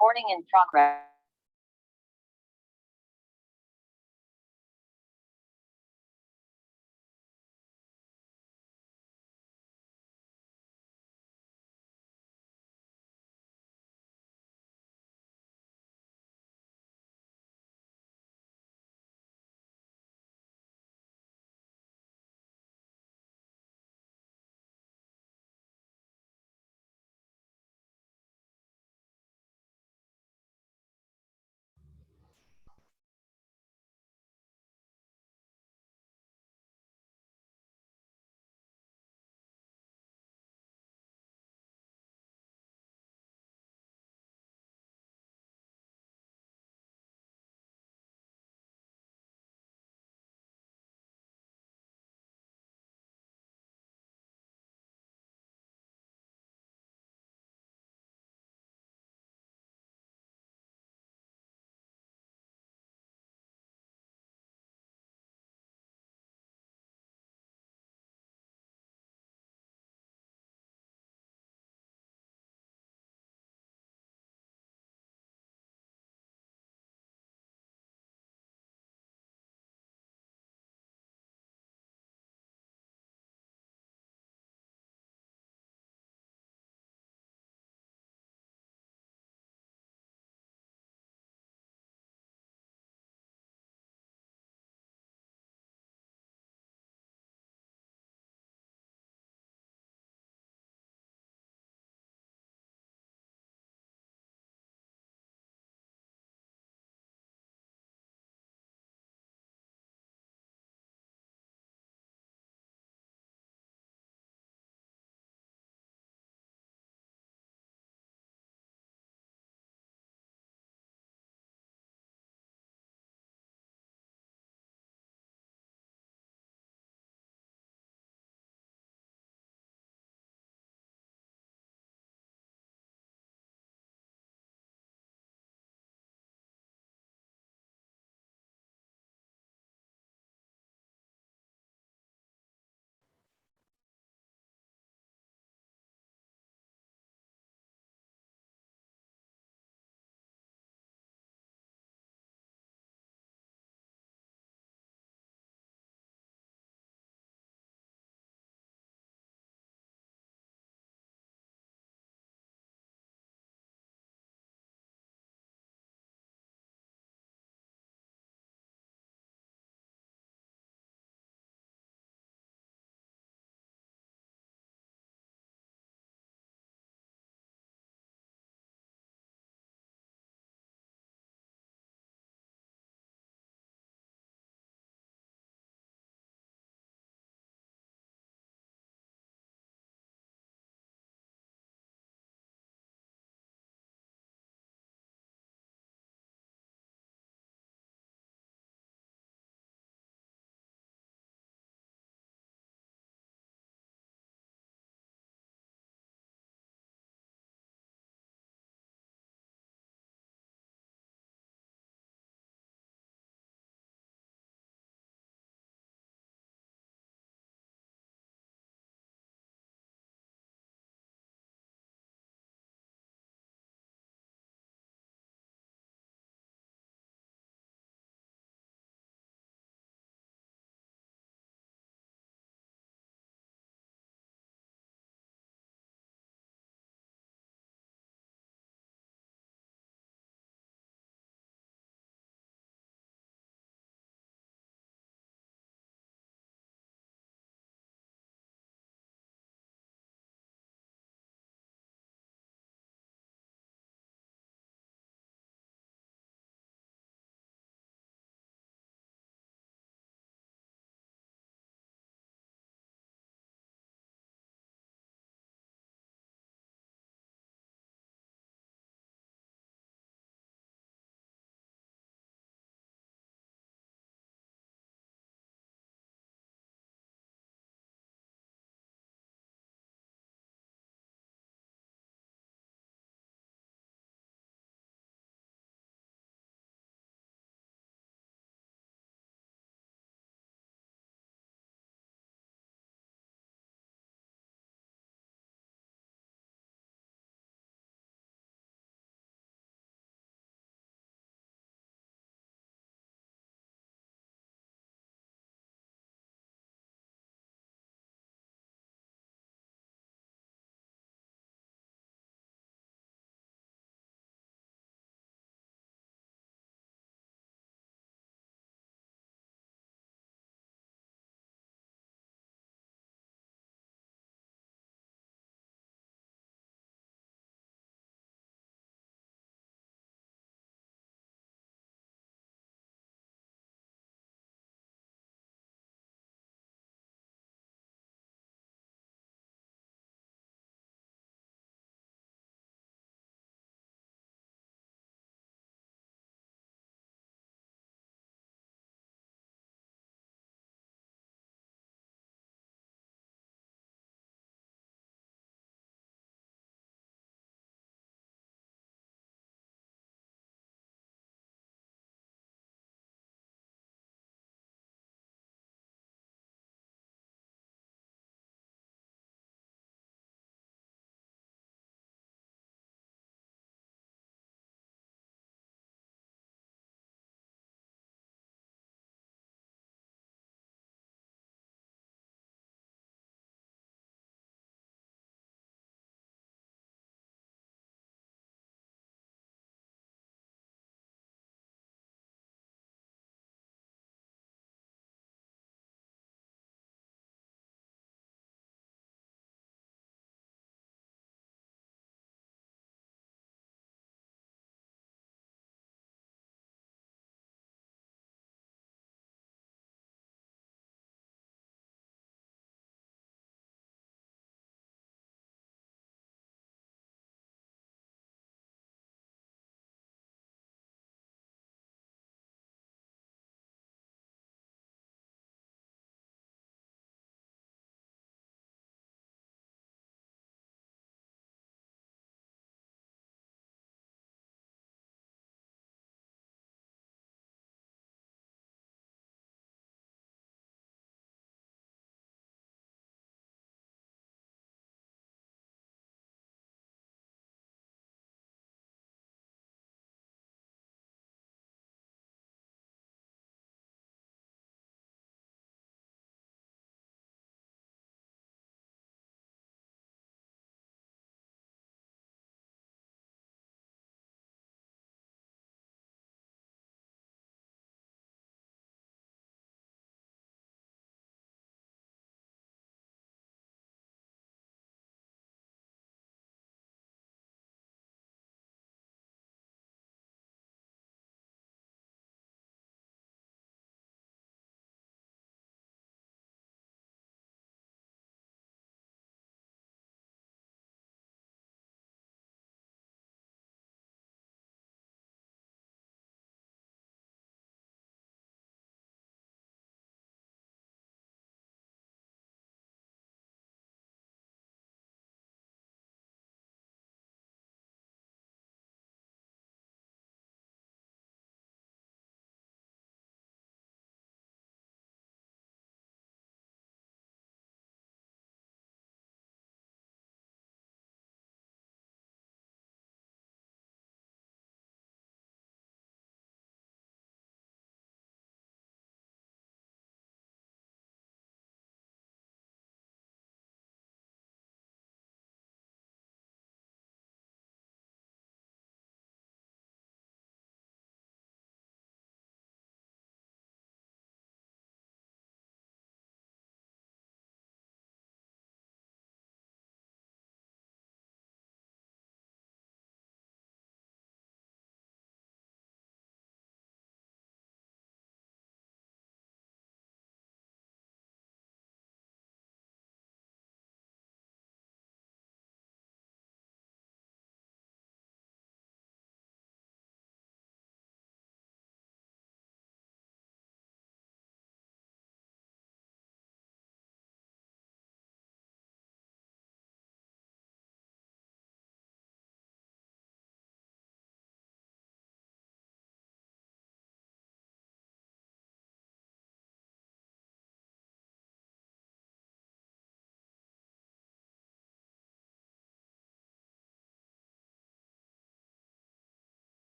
Recording in progress.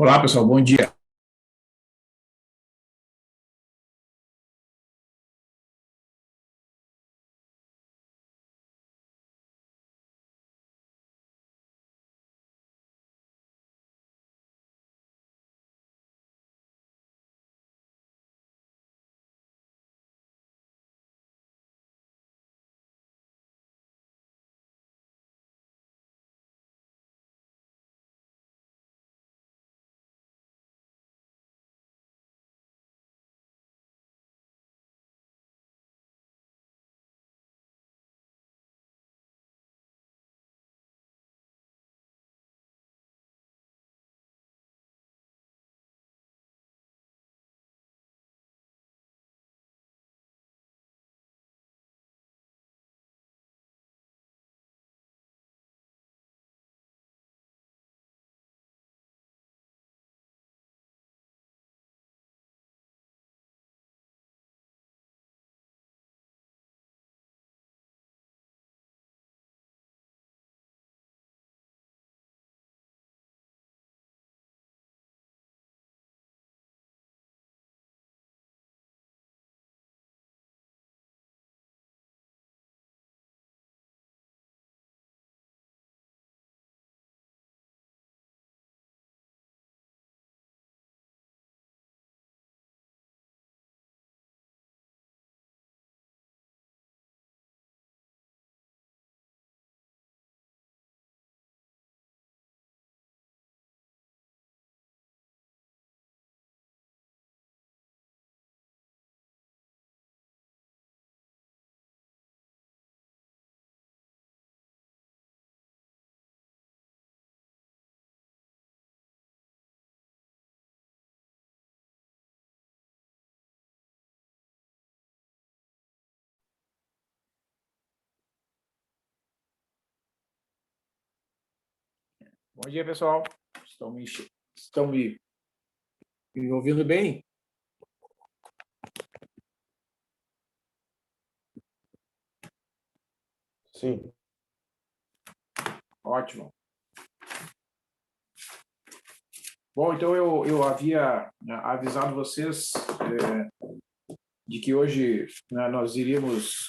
Olá, pessoal, bom dia. Bom dia, pessoal. Estão me ouvindo bem? Sim. Ótimo. Bom, então eu havia avisado vocês de que hoje nós iríamos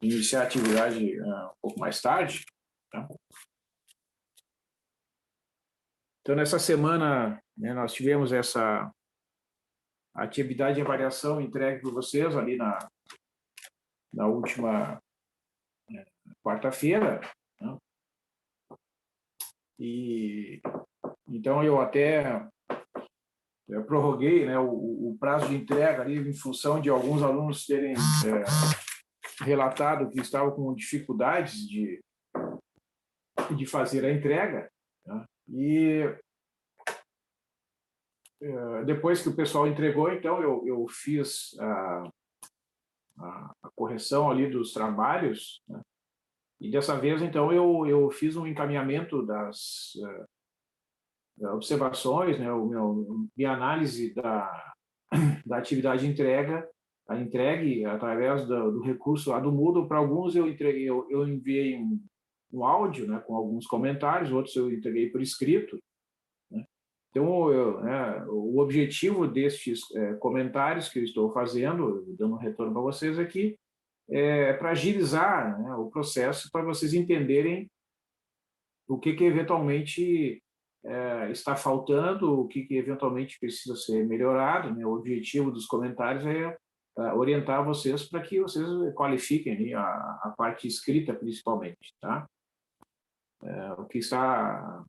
iniciar a atividade um pouco mais tarde. Tá? Então, nessa semana, nós tivemos essa atividade de avaliação entregue por vocês ali na última quarta-feira. Né? E então eu prorroguei, né, o prazo de entrega ali em função de alguns alunos terem relatado que estavam com dificuldades de fazer a entrega. Né? E depois que o pessoal entregou, então eu fiz a correção ali dos trabalhos. Né? E dessa vez, então, eu fiz um encaminhamento das observações, né, minha análise da atividade de entrega, a entregue através do recurso lá do Moodle. Para alguns eu enviei um áudio, né, com alguns comentários, outros eu entreguei por escrito. Né? Então, o objetivo destes comentários que eu estou fazendo, dando um retorno para vocês aqui, é para agilizar, né, o processo, para vocês entenderem o que eventualmente está faltando, o que eventualmente precisa ser melhorado. Né? O objetivo dos comentários é orientar vocês para que vocês qualifiquem, né, a parte escrita, principalmente. Tá? O que está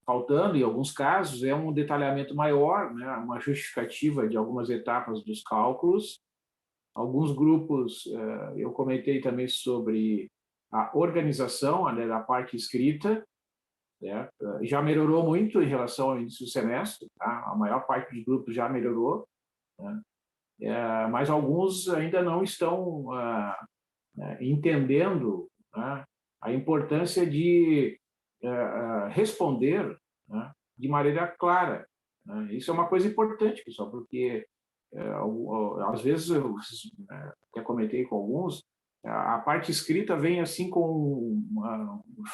faltando, em alguns casos, é um detalhamento maior, né, uma justificativa de algumas etapas dos cálculos. Alguns grupos, eu comentei também sobre a organização, né, da parte escrita. Né? Já melhorou muito em relação ao início do semestre, tá? A maior parte dos grupos já melhorou, né? Mas alguns ainda não estão entendendo, né, a importância de responder, né, de maneira clara. Né? Isso é uma coisa importante, pessoal, porque às vezes eu até comentei com alguns, a parte escrita vem assim com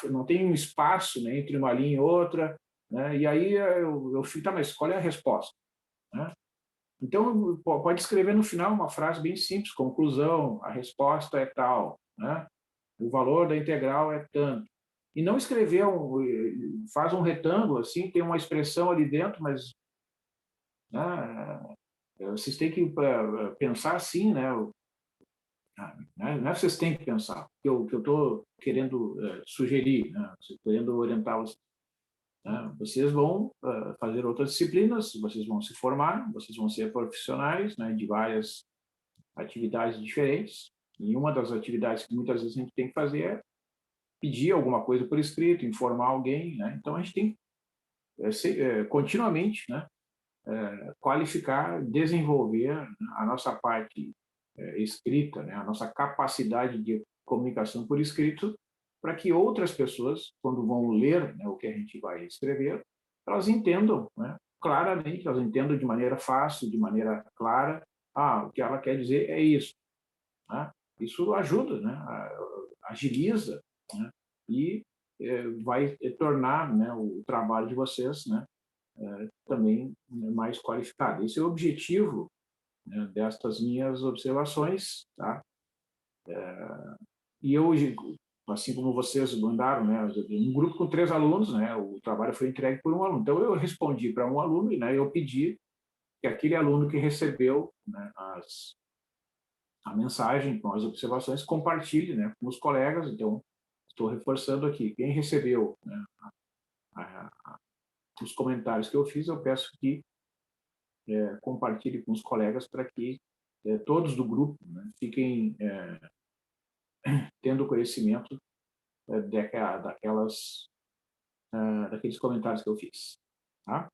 não tem um espaço, né, entre uma linha e outra, né? E aí eu fico, tá, mas qual é a resposta? Né? Então, pode escrever no final uma frase bem simples, conclusão, a resposta é tal, né? O valor da integral é tanto. E não escrever, faz um retângulo, assim, tem uma expressão ali dentro, mas né, vocês têm que pensar assim, né? Não é que vocês têm que pensar, que eu estou querendo sugerir, né? Querendo orientar vocês. Né? Vocês vão fazer outras disciplinas, vocês vão se formar, vocês vão ser profissionais, né, de várias atividades diferentes. E uma das atividades que muitas vezes a gente tem que fazer é pedir alguma coisa por escrito, informar alguém. Né? Então, a gente tem que continuamente, né, qualificar, desenvolver a nossa parte escrita, né, a nossa capacidade de comunicação por escrito, para que outras pessoas, quando vão ler, né, o que a gente vai escrever, elas entendam, né, claramente, elas entendam de maneira fácil, de maneira clara, o que ela quer dizer é isso. Né? Isso ajuda, né, agiliza, né, e vai tornar, né, o trabalho de vocês, né, também mais qualificado. Esse é o objetivo, né, destas minhas observações, tá? E eu, assim como vocês mandaram, né, um grupo com 3 alunos, né, o trabalho foi entregue por um aluno. Então eu respondi para um aluno e, né, eu pedi que aquele aluno que recebeu, né, a mensagem com as observações compartilhe, né, com os colegas. Então estou reforçando aqui, quem recebeu, né, os comentários que eu fiz, eu peço que compartilhe com os colegas para que todos do grupo, né, fiquem tendo conhecimento daqueles comentários que eu fiz. Tá?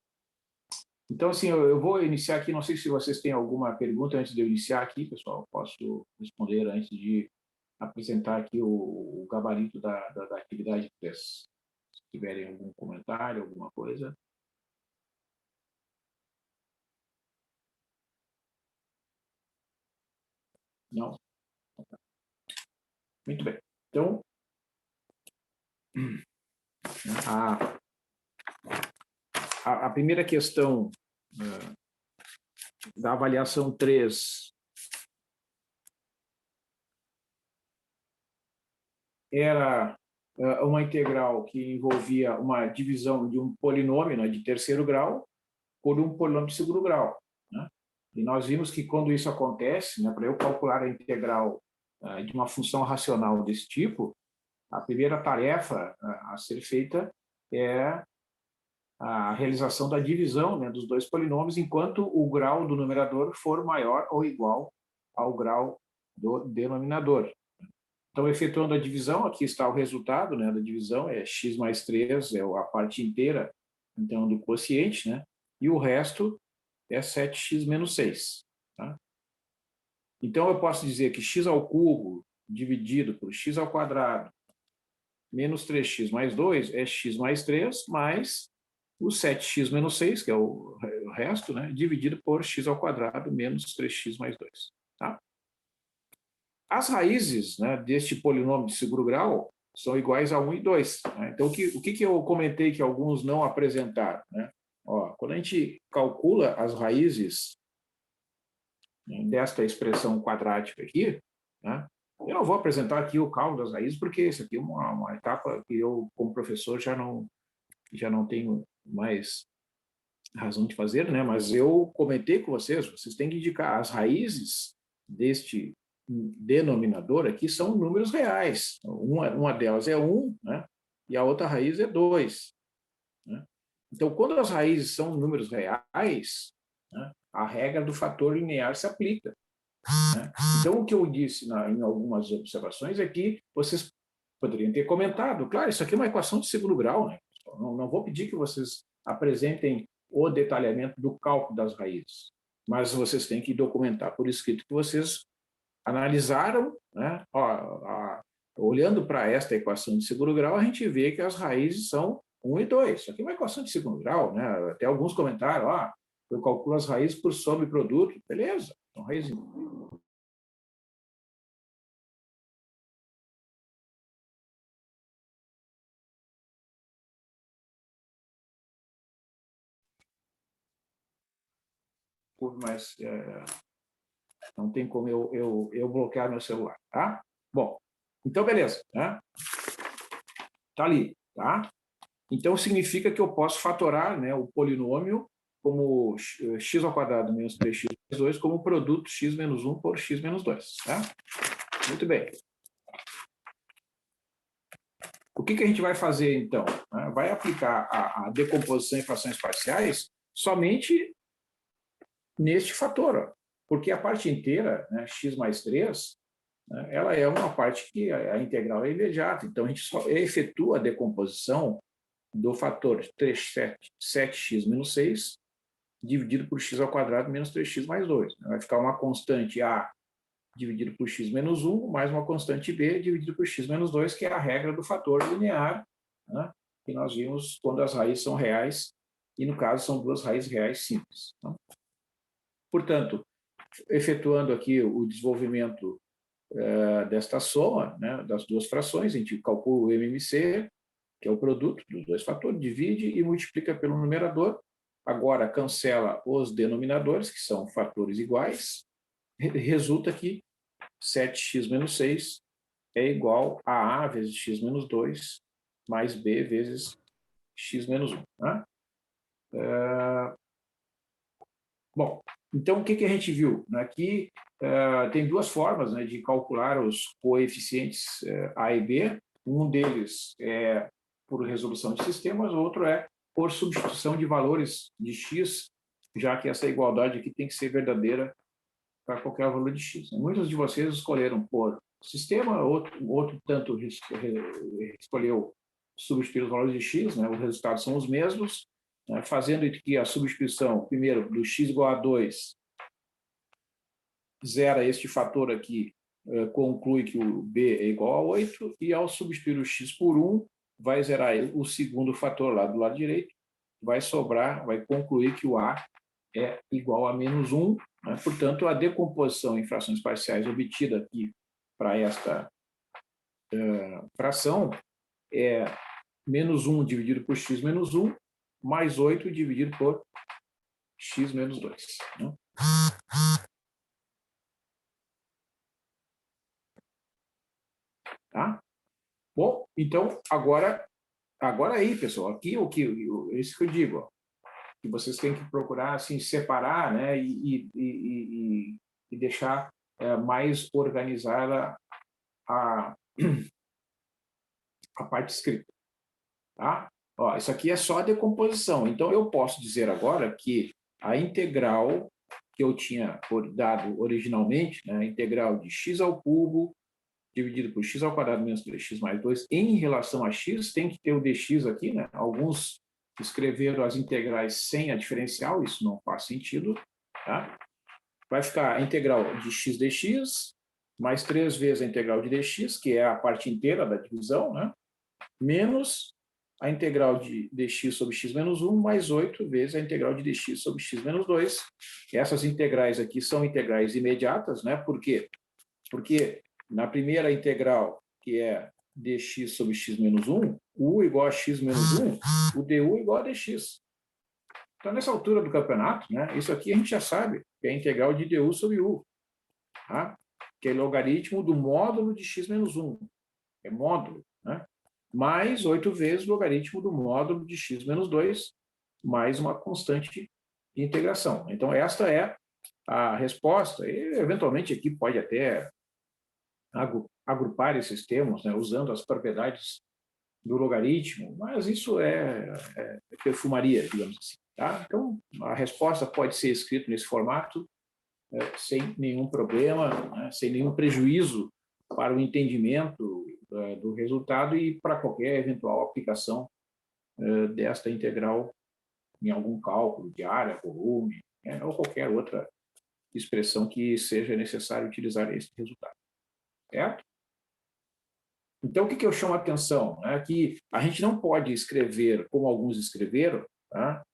Então, assim, eu vou iniciar aqui, não sei se vocês têm alguma pergunta antes de eu iniciar aqui, pessoal, posso responder antes de apresentar aqui o gabarito da atividade 3. Se tiverem algum comentário, alguma coisa. Não? Muito bem. Então, a, a primeira questão da avaliação 3 era uma integral que envolvia uma divisão de um polinômio, né, de terceiro grau por um polinômio de segundo grau. Né? E nós vimos que quando isso acontece, né, para eu calcular a integral de uma função racional desse tipo, a primeira tarefa a ser feita é a realização da divisão, né, dos dois polinômios, enquanto o grau do numerador for maior ou igual ao grau do denominador. Então, efetuando a divisão, aqui está o resultado, né, da divisão, é x mais 3, é a parte inteira, então, do quociente, né, e o resto é 7x menos 6. Tá? Então, eu posso dizer que x ao cubo dividido por x ao quadrado menos 3x mais 2 é x mais 3 mais o 7x menos 6, que é o resto, né, dividido por x ao quadrado menos 3x mais 2. Tá? As raízes, né, deste polinômio de segundo grau são iguais a 1 e 2. Né? Então, o que eu comentei que alguns não apresentaram? Né? Ó, quando a gente calcula as raízes desta expressão quadrática aqui, né, eu não vou apresentar aqui o cálculo das raízes, porque isso aqui é uma etapa que eu, como professor, já não tenho mais razão de fazer, né? Mas eu comentei com vocês têm que indicar as raízes deste denominador aqui são números reais. Uma delas é 1, né? E a outra raiz é 2. Né? Então, quando as raízes são números reais, né, a regra do fator linear se aplica. Né? Então, o que eu disse em algumas observações é que vocês poderiam ter comentado, claro, isso aqui é uma equação de segundo grau, né? Não vou pedir que vocês apresentem o detalhamento do cálculo das raízes, mas vocês têm que documentar por escrito que vocês analisaram, né? Olhando para esta equação de segundo grau, a gente vê que as raízes são 1 e 2. Isso aqui é uma equação de segundo grau, né? Até alguns comentaram, eu calculo as raízes por soma e produto. Beleza, são raízes mas não tem como eu bloquear meu celular, tá? Bom, então beleza, né? Tá ali, tá? Então significa que eu posso fatorar, né, o polinômio como x ao quadrado menos 3x mais 2 como produto x menos 1 por x menos 2, tá? Muito bem. O que a gente vai fazer, então? Vai aplicar a decomposição em frações parciais somente neste fator, ó, porque a parte inteira, né, x mais 3, né, ela é uma parte que a integral é imediata, então a gente só efetua a decomposição do fator 7x menos 6 dividido por x ao quadrado menos 3x mais 2. Vai ficar uma constante a dividido por x menos 1, mais uma constante b dividido por x menos 2, que é a regra do fator linear, né, que nós vimos quando as raízes são reais, e no caso são duas raízes reais simples. Tá? Portanto, efetuando aqui o desenvolvimento desta soma, né, das duas frações, a gente calcula o MMC, que é o produto dos dois fatores, divide e multiplica pelo numerador. Agora cancela os denominadores, que são fatores iguais, resulta que 7x menos 6 é igual a vezes x menos 2 mais b vezes x menos 1. Né? Bom, então o que a gente viu? Aqui tem duas formas, né, de calcular os coeficientes A e B. Um deles é por resolução de sistemas, o outro é por substituição de valores de x, já que essa igualdade aqui tem que ser verdadeira para qualquer valor de x. Muitos de vocês escolheram por sistema, outro tanto escolheu substituir os valores de x, né? Os resultados são os mesmos, né? Fazendo aqui a substituição, primeiro, do x igual a 2, zera este fator aqui, conclui que o b é igual a 8, e ao substituir o x por 1, vai zerar o segundo fator lá do lado direito, vai sobrar, vai concluir que o a é igual a menos 1, né? Portanto, a decomposição em frações parciais obtida aqui para esta fração é menos 1 dividido por x menos 1, mais 8 dividido por x menos 2. Né? Tá? Bom, então, agora aí, pessoal, aqui isso que eu digo, ó, que vocês têm que procurar assim, separar, né, e deixar mais organizada a parte escrita. Tá? Ó, isso aqui é só a decomposição. Então, eu posso dizer agora que a integral que eu tinha dado originalmente, né, a integral de x ao cubo dividido por x ao quadrado menos 3x mais 2, em relação a x, tem que ter o dx aqui, né? Alguns escreveram as integrais sem a diferencial, isso não faz sentido. Tá? Vai ficar a integral de x dx, mais 3 vezes a integral de dx, que é a parte inteira da divisão, né? Menos a integral de dx sobre x menos 1, mais 8 vezes a integral de dx sobre x menos 2. Essas integrais aqui são integrais imediatas, né? Por quê? Porque na primeira integral, que é dx sobre x menos 1, u igual a x menos 1, o du igual a dx. Então, nessa altura do campeonato, né, isso aqui a gente já sabe, que é a integral de du sobre u, tá? Que é logaritmo do módulo de x menos 1. É módulo, né? Mais 8 vezes o logaritmo do módulo de x menos 2, mais uma constante de integração. Então, esta é a resposta. E, eventualmente, aqui pode até agrupar esses termos, né, usando as propriedades do logaritmo, mas isso é perfumaria, digamos assim. Tá? Então, a resposta pode ser escrita nesse formato, sem nenhum problema, né, sem nenhum prejuízo para o entendimento do resultado e para qualquer eventual aplicação desta integral em algum cálculo de área, volume, ou qualquer outra expressão que seja necessário utilizar esse resultado. Certo? Então, o que eu chamo a atenção? É que a gente não pode escrever, como alguns escreveram, tá?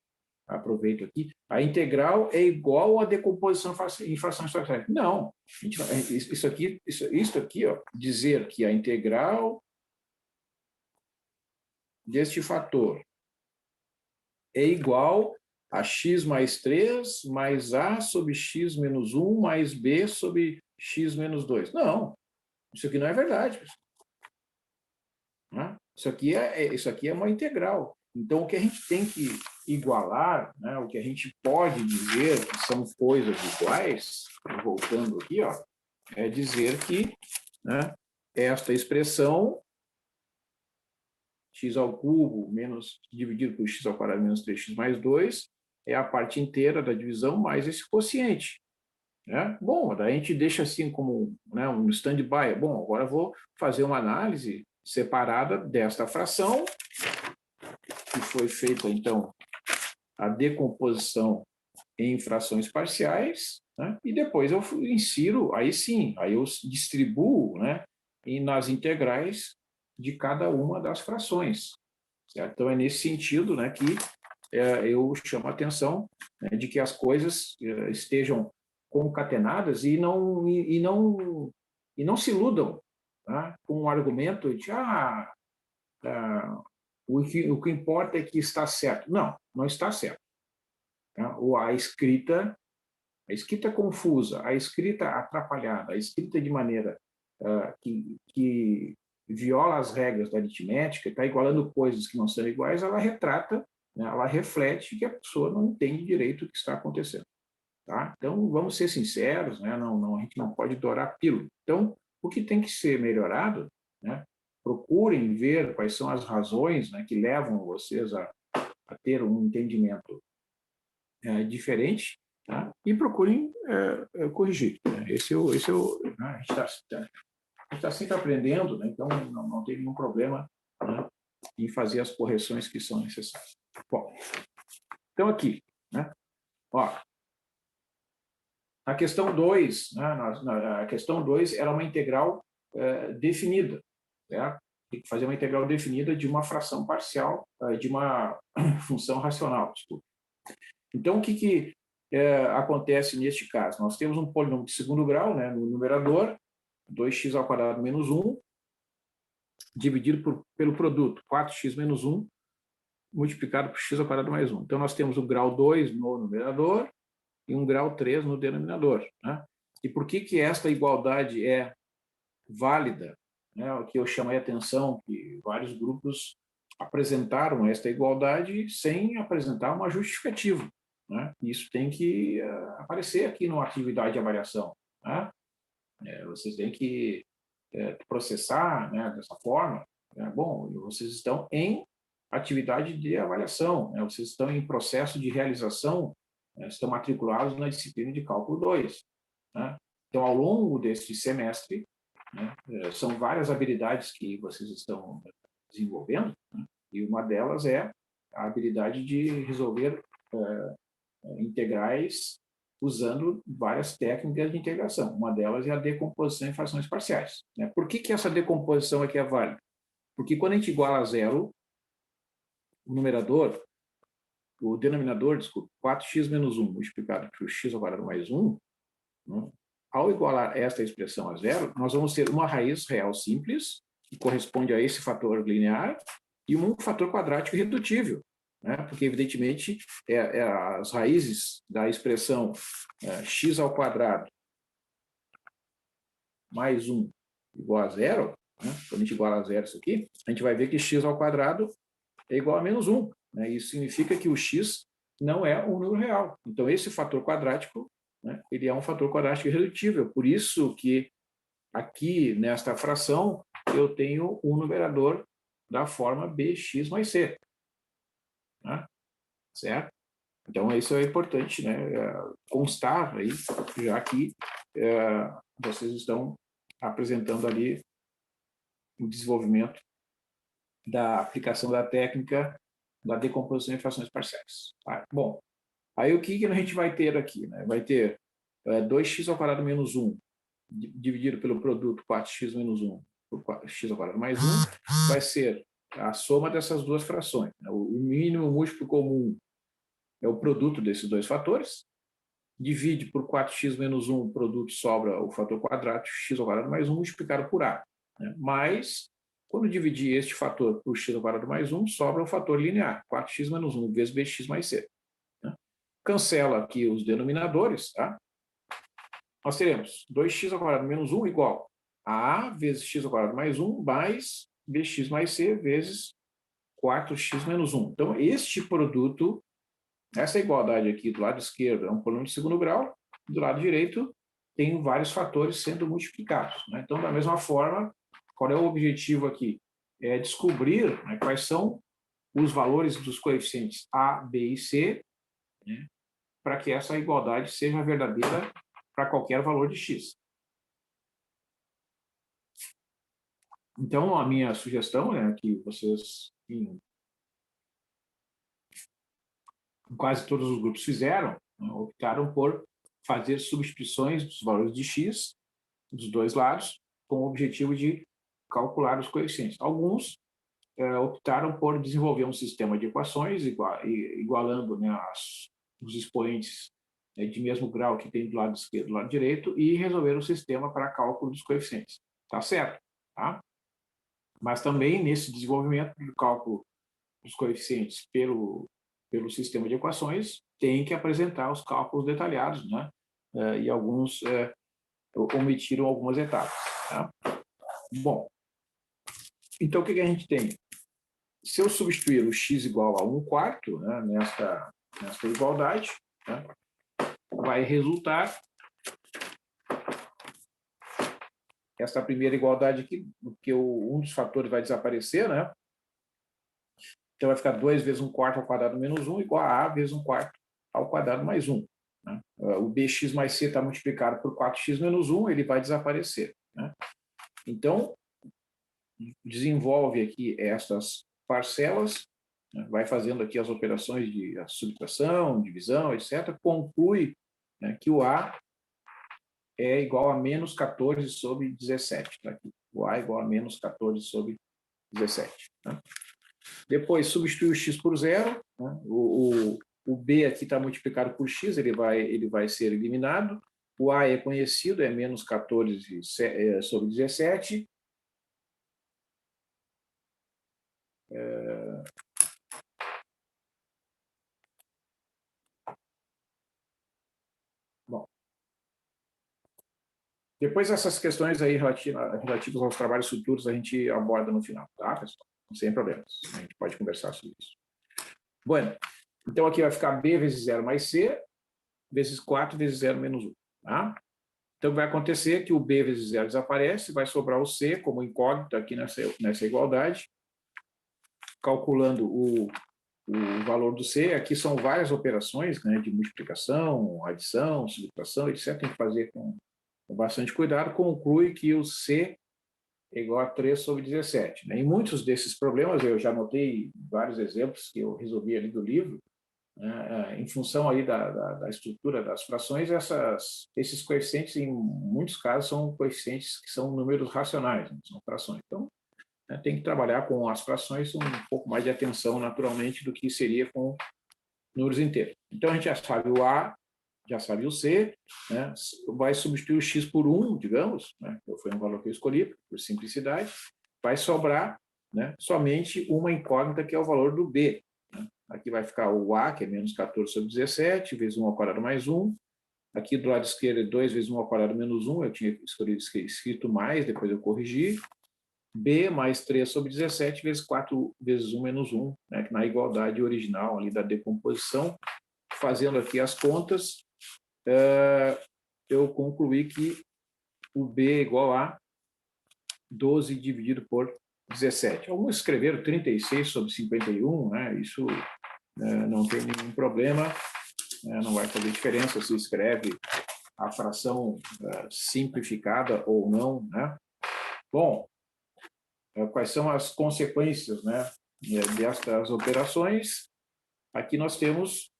Aproveito aqui, a integral é igual à decomposição em frações parciais. Não, isso aqui, ó, dizer que a integral deste fator é igual ax mais 3 mais a sobre x menos 1 mais b sobre x menos 2. Não, isso aqui não é verdade, pessoal. Né? Isso aqui é uma integral. Então, o que a gente tem que igualar, né, o que a gente pode dizer que são coisas iguais, voltando aqui, ó, é dizer que, né, esta expressão x ao cubo menos dividido por x ao quadrado menos 3x mais 2 é a parte inteira da divisão mais esse quociente. Né? Bom, daí a gente deixa assim como, né, um stand-by. Bom, agora eu vou fazer uma análise separada desta fração, que foi feita, então, a decomposição em frações parciais, né? E depois eu insiro, aí sim, aí eu distribuo, né, nas integrais de cada uma das frações. Certo? Então, é nesse sentido, né, que eu chamo a atenção, né, de que as coisas estejam concatenadas e não se iludam, tá, com o argumento de o que importa é que está certo. Não, não está certo. Tá? Ou a escrita confusa, a escrita atrapalhada, a escrita de maneira que viola as regras da aritmética, está igualando coisas que não são iguais, ela retrata, né, ela reflete que a pessoa não entende direito o que está acontecendo. Tá? Então, vamos ser sinceros, né? A gente não pode dourar a pílula. Então, o que tem que ser melhorado, né? Procurem ver quais são as razões, né, que levam vocês a ter um entendimento diferente, tá? E procurem corrigir. Né? Né? A gente está sempre aprendendo, né? Então não tem nenhum problema, né, em fazer as correções que são necessárias. Bom, então aqui, né? Ó, a questão 2, né, a questão 2 era uma integral definida, certo? Tem que fazer uma integral definida de uma fração parcial de uma função racional. Desculpa. Então, o que acontece neste caso? Nós temos um polinômio de segundo grau, né, no numerador, 2x ao quadrado menos 1, dividido pelo produto, 4x menos 1, multiplicado por x ao quadrado mais 1. Então, nós temos um grau 2 no numerador e um grau 3 no denominador. Né? E por que esta igualdade é válida? Né? O que eu chamei a atenção que vários grupos apresentaram esta igualdade sem apresentar uma justificativa. Né? Isso tem que aparecer aqui no atividade de avaliação. Né? Vocês têm que processar, né, dessa forma. Bom, vocês estão em atividade de avaliação, né? Vocês estão em processo de realização, né? Estão matriculados na disciplina de cálculo 2. Né? Então, ao longo deste semestre, né, são várias habilidades que vocês estão desenvolvendo, né? E uma delas é a habilidade de resolver integrais usando várias técnicas de integração. Uma delas é a decomposição em frações parciais. Né? Por que essa decomposição aqui é válida? Porque quando a gente iguala a zero, o denominador, desculpa, 4x menos 1 multiplicado por x ao quadrado mais 1, né? Ao igualar esta expressão a zero, nós vamos ter uma raiz real simples, que corresponde a esse fator linear, e um fator quadrático irredutível, né? Porque, evidentemente, as raízes da expressão x ao quadrado mais 1 igual a zero, né? Quando a gente iguala a zero isso aqui, a gente vai ver que x ao quadrado é igual a menos 1. Né? Isso significa que o x não é um número real. Então, esse fator quadrático, né, ele é um fator quadrático irredutível. Por isso que aqui, nesta fração, eu tenho um numerador da forma bx mais c. Né? Certo? Então, isso é importante, né, constar aí, já que vocês estão apresentando ali o desenvolvimento da aplicação da técnica da decomposição em frações parciais. Tá? Bom, aí o que a gente vai ter aqui? Né? Vai ter 2x ao quadrado menos 1 dividido pelo produto 4x menos 1 por x ao quadrado mais 1, vai ser a soma dessas duas frações. Né? O mínimo múltiplo comum é o produto desses dois fatores, divide por 4x menos 1, o produto sobra o fator quadrático, x ao quadrado mais 1, multiplicado por a. Né? Mas, quando dividir este fator por x ao quadrado mais 1, sobra o fator linear, 4x menos 1 vezes bx mais c. Né? cancela aqui os denominadores, tá? Nós teremos 2x² menos 1 igual a vezes x² mais 1 mais bx mais c vezes 4x menos 1. Então, este produto, essa igualdade aqui do lado esquerdo é um polínômio de segundo grau, do lado direito tem vários fatores sendo multiplicados, né? Então, da mesma forma, qual é o objetivo aqui? É descobrir, né, quais são os valores dos coeficientes a, b e c, né, para que essa igualdade seja verdadeira para qualquer valor de x. Então, a minha sugestão é que vocês, em quase todos os grupos fizeram, né, optaram por fazer substituições dos valores de x dos dois lados, com o objetivo de calcular os coeficientes. Alguns optaram por desenvolver um sistema de equações igualando, né, os expoentes de mesmo grau que tem do lado esquerdo e do lado direito e resolver um sistema para cálculo dos coeficientes. Tá certo, tá? Mas também nesse desenvolvimento do cálculo dos coeficientes pelo sistema de equações, tem que apresentar os cálculos detalhados, né? E alguns omitiram algumas etapas, tá? Bom, então o que a gente tem? Se eu substituir o x igual a 1/4, né, nesta igualdade, né, vai resultar essa primeira igualdade aqui, porque um dos fatores vai desaparecer, né? Então vai ficar 2 vezes 1/4 ao quadrado menos 1 igual a vezes 1/4 ao quadrado mais 1. Né? O bx mais c está multiplicado por 4x menos 1, ele vai desaparecer. Né? Então, desenvolve aqui essas parcelas, né? Vai fazendo aqui as operações de subtração, divisão, etc. Conclui, né, que o a é igual a menos 14 sobre 17. Tá aqui. O a é igual a menos 14 sobre 17. Né? Depois, substitui o x por zero. Né? O b aqui está multiplicado por x, ele vai ser eliminado. O a é conhecido, é menos 14 sobre 17. Bom. Depois, essas questões aí relativas aos trabalhos futuros a gente aborda no final, tá, pessoal? Sem problemas. A gente pode conversar sobre isso. Bueno, então aqui vai ficar b vezes 0 mais c, vezes 4 vezes 0 menos 1. Tá? Então vai acontecer que o b vezes 0 desaparece, vai sobrar o c como incógnito aqui nessa igualdade. Calculando o valor do c, aqui são várias operações, né, de multiplicação, adição, subtração, etc. Tem que fazer com bastante cuidado. Conclui que o c é igual a 3 sobre 17. Né? Em muitos desses problemas, eu já notei vários exemplos que eu resolvi ali do livro, né, em função aí da estrutura das frações, esses coeficientes, em muitos casos, são coeficientes que são números racionais, não são frações. Então, né, tem que trabalhar com as frações com um pouco mais de atenção, naturalmente, do que seria com números inteiros. Então, a gente já sabe o A, já sabe o C, né, vai substituir o X por 1, digamos, né, foi um valor que eu escolhi, por simplicidade, vai sobrar, né, somente uma incógnita, que é o valor do B. Né? Aqui vai ficar o A, que é menos 14 sobre 17, vezes 1 ao quadrado mais 1. Aqui do lado esquerdo é 2 vezes 1 ao quadrado menos 1, eu tinha escrito mais, depois eu corrigi. B mais 3 sobre 17 vezes 4 vezes 1 menos 1, né, na igualdade original ali da decomposição. Fazendo aqui as contas, eu concluí que o B é igual a 12 dividido por 17. Alguns escreveram 36 sobre 51, né, isso não tem nenhum problema, não vai fazer diferença se escreve a fração simplificada ou não. Né? Bom, quais são as consequências, né, destas operações? Aqui nós temos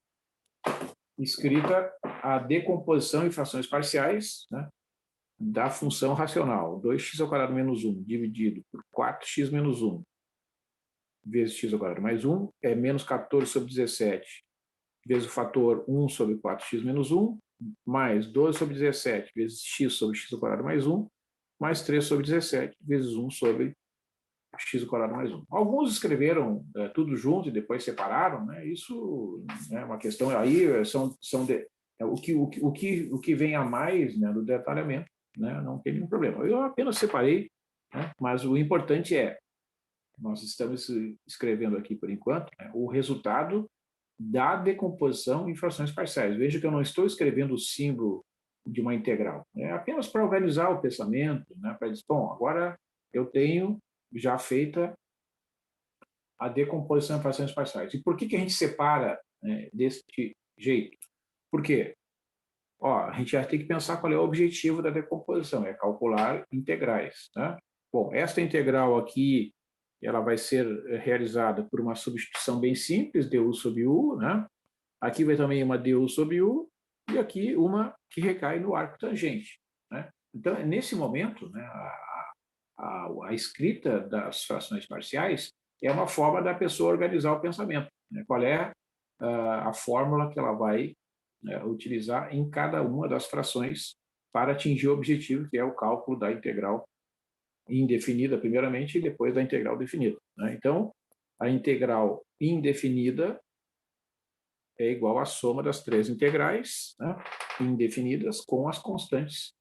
escrita a decomposição em frações parciais, né, da função racional. 2x ao quadrado menos 1 dividido por 4x menos 1 vezes x ao quadrado mais 1 é menos 14 sobre 17 vezes o fator 1 sobre 4x menos 1 mais 12 sobre 17 vezes x sobre x ao quadrado mais 1 mais 3 sobre 17 vezes 1 sobre x ao quadrado mais 1. Alguns escreveram tudo junto e depois separaram, né? Isso é uma questão, aí o que vem a mais, né, do detalhamento, né, não tem nenhum problema. Eu apenas separei, né, mas o importante é, nós estamos escrevendo aqui por enquanto, né, o resultado da decomposição em frações parciais. Veja que eu não estou escrevendo o símbolo de uma integral, é apenas para organizar o pensamento, né, para dizer, bom, agora eu tenho já feita a decomposição em frações parciais. E por que a gente separa, né, desse jeito? Por quê? Ó, a gente já tem que pensar qual é o objetivo da decomposição, é calcular integrais, né? Bom, esta integral aqui, ela vai ser realizada por uma substituição bem simples, du sobre u, né? Aqui vai também uma du sobre u, e aqui uma que recai no arco tangente, né? Então, nesse momento, né, a escrita das frações parciais é uma forma da pessoa organizar o pensamento, né? Qual é a fórmula que ela vai, né, utilizar em cada uma das frações para atingir o objetivo, que é o cálculo da integral indefinida, primeiramente, e depois da integral definida, né? Então, a integral indefinida é igual à soma das três integrais, né, indefinidas com as constantes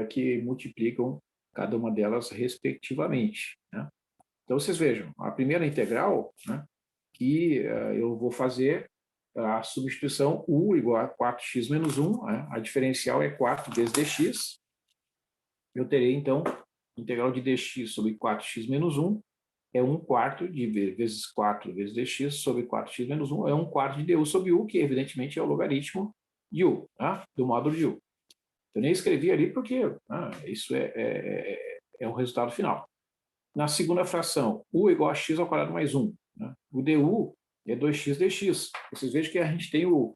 que multiplicam cada uma delas respectivamente, né? Então, vocês vejam, a primeira integral, né, que eu vou fazer a substituição u igual a 4x menos 1, né, a diferencial é 4 vezes dx, eu terei, então, integral de dx sobre 4x menos 1 é 1 quarto de vezes 4 vezes dx sobre 4x menos 1 é 1 quarto de du sobre u, que evidentemente é o logaritmo de u, tá? Do módulo de u. Eu nem escrevi ali porque isso é o resultado final. Na segunda fração, u igual a x ao quadrado mais 1. Né? O du é 2x dx. Vocês vejam que a gente tem o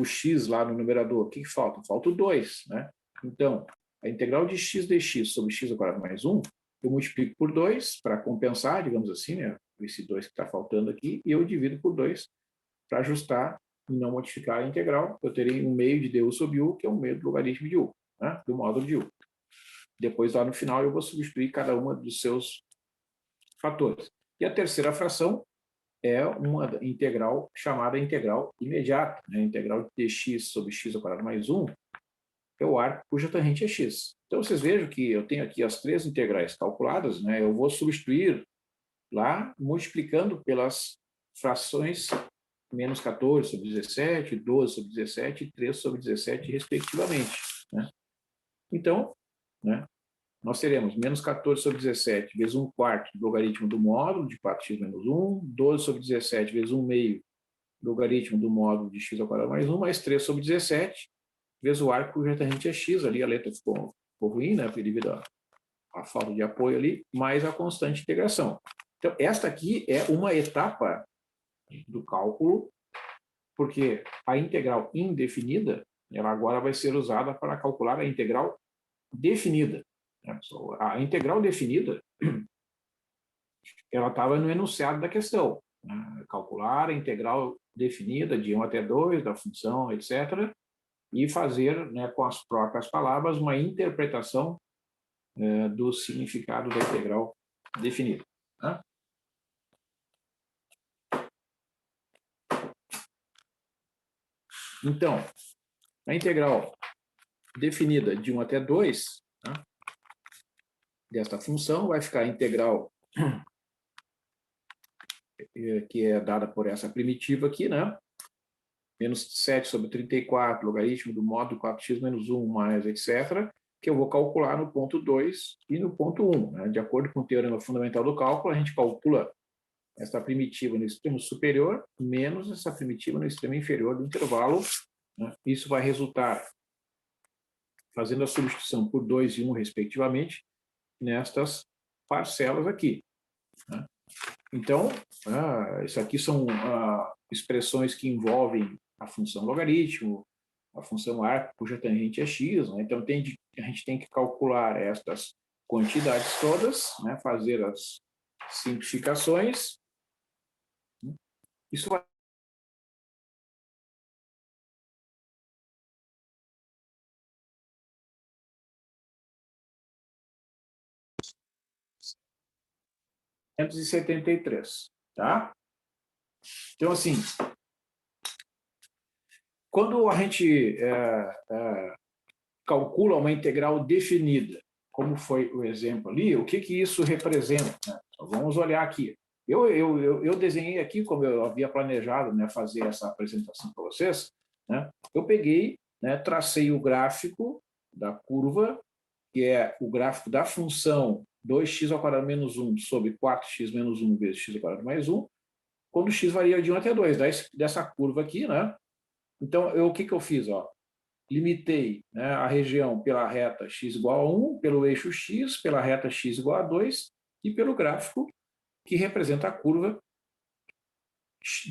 x lá no numerador. O que falta? Falta o 2. Né? Então, a integral de x dx sobre x ao quadrado mais 1, eu multiplico por 2 para compensar, digamos assim, né? Esse 2 que está faltando aqui, e eu divido por 2 para ajustar e não modificar a integral. Eu terei um meio de du sobre u, que é um meio do logaritmo de u, né? Do módulo de u. Depois, lá no final, eu vou substituir cada uma dos seus fatores. E a terceira fração é uma integral chamada integral imediata, né? Integral de dx sobre x ao quadrado mais 1 é o arco cuja tangente é x. Então, vocês vejam que eu tenho aqui as três integrais calculadas, né? Eu vou substituir lá, multiplicando pelas frações menos 14 sobre 17, 12 sobre 17 e 3 sobre 17, respectivamente, né? Então, né, nós teremos menos 14 sobre 17 vezes 1 quarto do logaritmo do módulo de 4x menos 1, 12 sobre 17 vezes 1 meio do logaritmo do módulo de x ao quadrado mais 1, mais 3 sobre 17 vezes o arco cuja tangente é x, ali a letra ficou ruim, né, devido à falta de apoio ali, mais a constante integração. Então, esta aqui é uma etapa do cálculo, porque a integral indefinida, ela agora vai ser usada para calcular a integral definida. A integral definida, ela estava no enunciado da questão, né? Calcular a integral definida de 1 até 2 da função, etc., e fazer, né, com as próprias palavras, uma interpretação do significado da integral definida. Né? Então, a integral definida de 1 até 2, né, desta função vai ficar a integral que é dada por essa primitiva aqui, né? Menos 7 sobre 34, logaritmo do módulo 4x menos 1, mais, etc., que eu vou calcular no ponto 2 e no ponto 1. Né? De acordo com o teorema fundamental do cálculo, a gente calcula essa primitiva no extremo superior menos essa primitiva no extremo inferior do intervalo. Né? Isso vai resultar, fazendo a substituição por 2 e 1, respectivamente, nestas parcelas aqui. Né? Então, isso aqui são expressões que envolvem a função logaritmo, a função arco cuja tangente é x, né? Então a gente tem que calcular estas quantidades todas, né? Fazer as simplificações. Isso vai 573, tá? Então, assim, quando a gente calcula uma integral definida, como foi o exemplo ali, o que isso representa? Né? Então, vamos olhar aqui. Eu desenhei aqui, como eu havia planejado, né, fazer essa apresentação para vocês, né? Eu peguei, né, tracei o gráfico da curva, que é o gráfico da função 2x² menos 1 sobre 4x menos 1 vezes x² mais 1, quando x varia de 1 até 2, dessa curva aqui, né? Então, o que eu fiz? Ó? Limitei, né, a região pela reta x igual a 1, pelo eixo x, pela reta x igual a 2 e pelo gráfico que representa a curva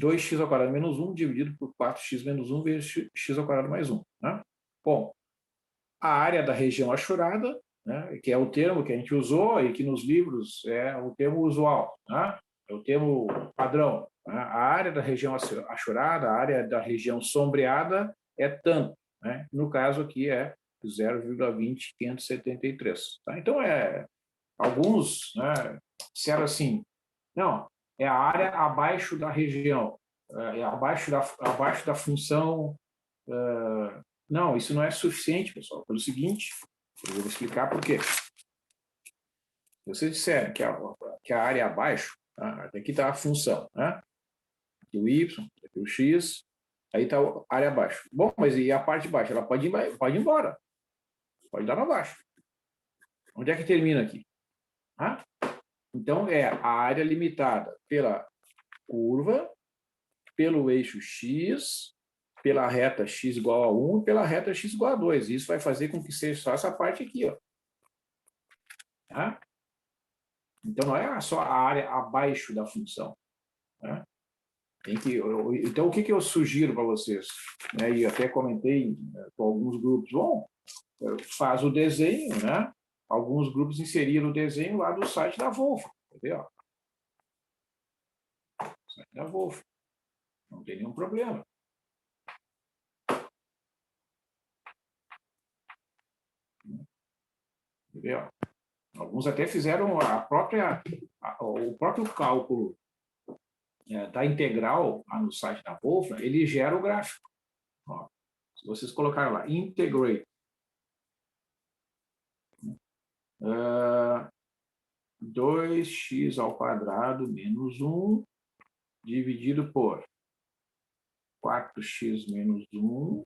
2x² menos 1 dividido por 4x menos 1 vezes x² mais 1. Né? Bom, a área da região achurada, né, que é o termo que a gente usou e que nos livros é o termo usual, né? É o termo padrão. Né? A área da região achurada, a área da região sombreada é tanto. Né? No caso aqui é 0,20573. Tá? Então, alguns, né, disseram assim, não, é a área abaixo da região, é abaixo da função. Não, isso não é suficiente, pessoal, pelo seguinte, eu vou explicar por quê. Vocês disseram que a área abaixo, tá? Aqui está a função, né? Aqui o y, aqui o x, aí está a área abaixo. Bom, mas e a parte de baixo? Ela pode ir embora, pode dar para baixo. Onde é que termina aqui? Ah? Então, é a área limitada pela curva, pelo eixo x, pela reta x igual a 1 e pela reta x igual a 2. Isso vai fazer com que seja só essa parte aqui. Ó. Tá? Então, não é só a área abaixo da função. Tá? Então, o que eu sugiro para vocês? Né, e até comentei com alguns grupos. Bom, faz o desenho, né? Alguns grupos inseriram o desenho lá do site da Wolf. Entendeu? Site da Wolf. Não tem nenhum problema. Entendeu? Alguns até fizeram o próprio cálculo da integral lá no site da Wolf, ele gera o gráfico. Ó, se vocês colocarem lá, integrate 2x² menos 1 dividido por 4x menos 1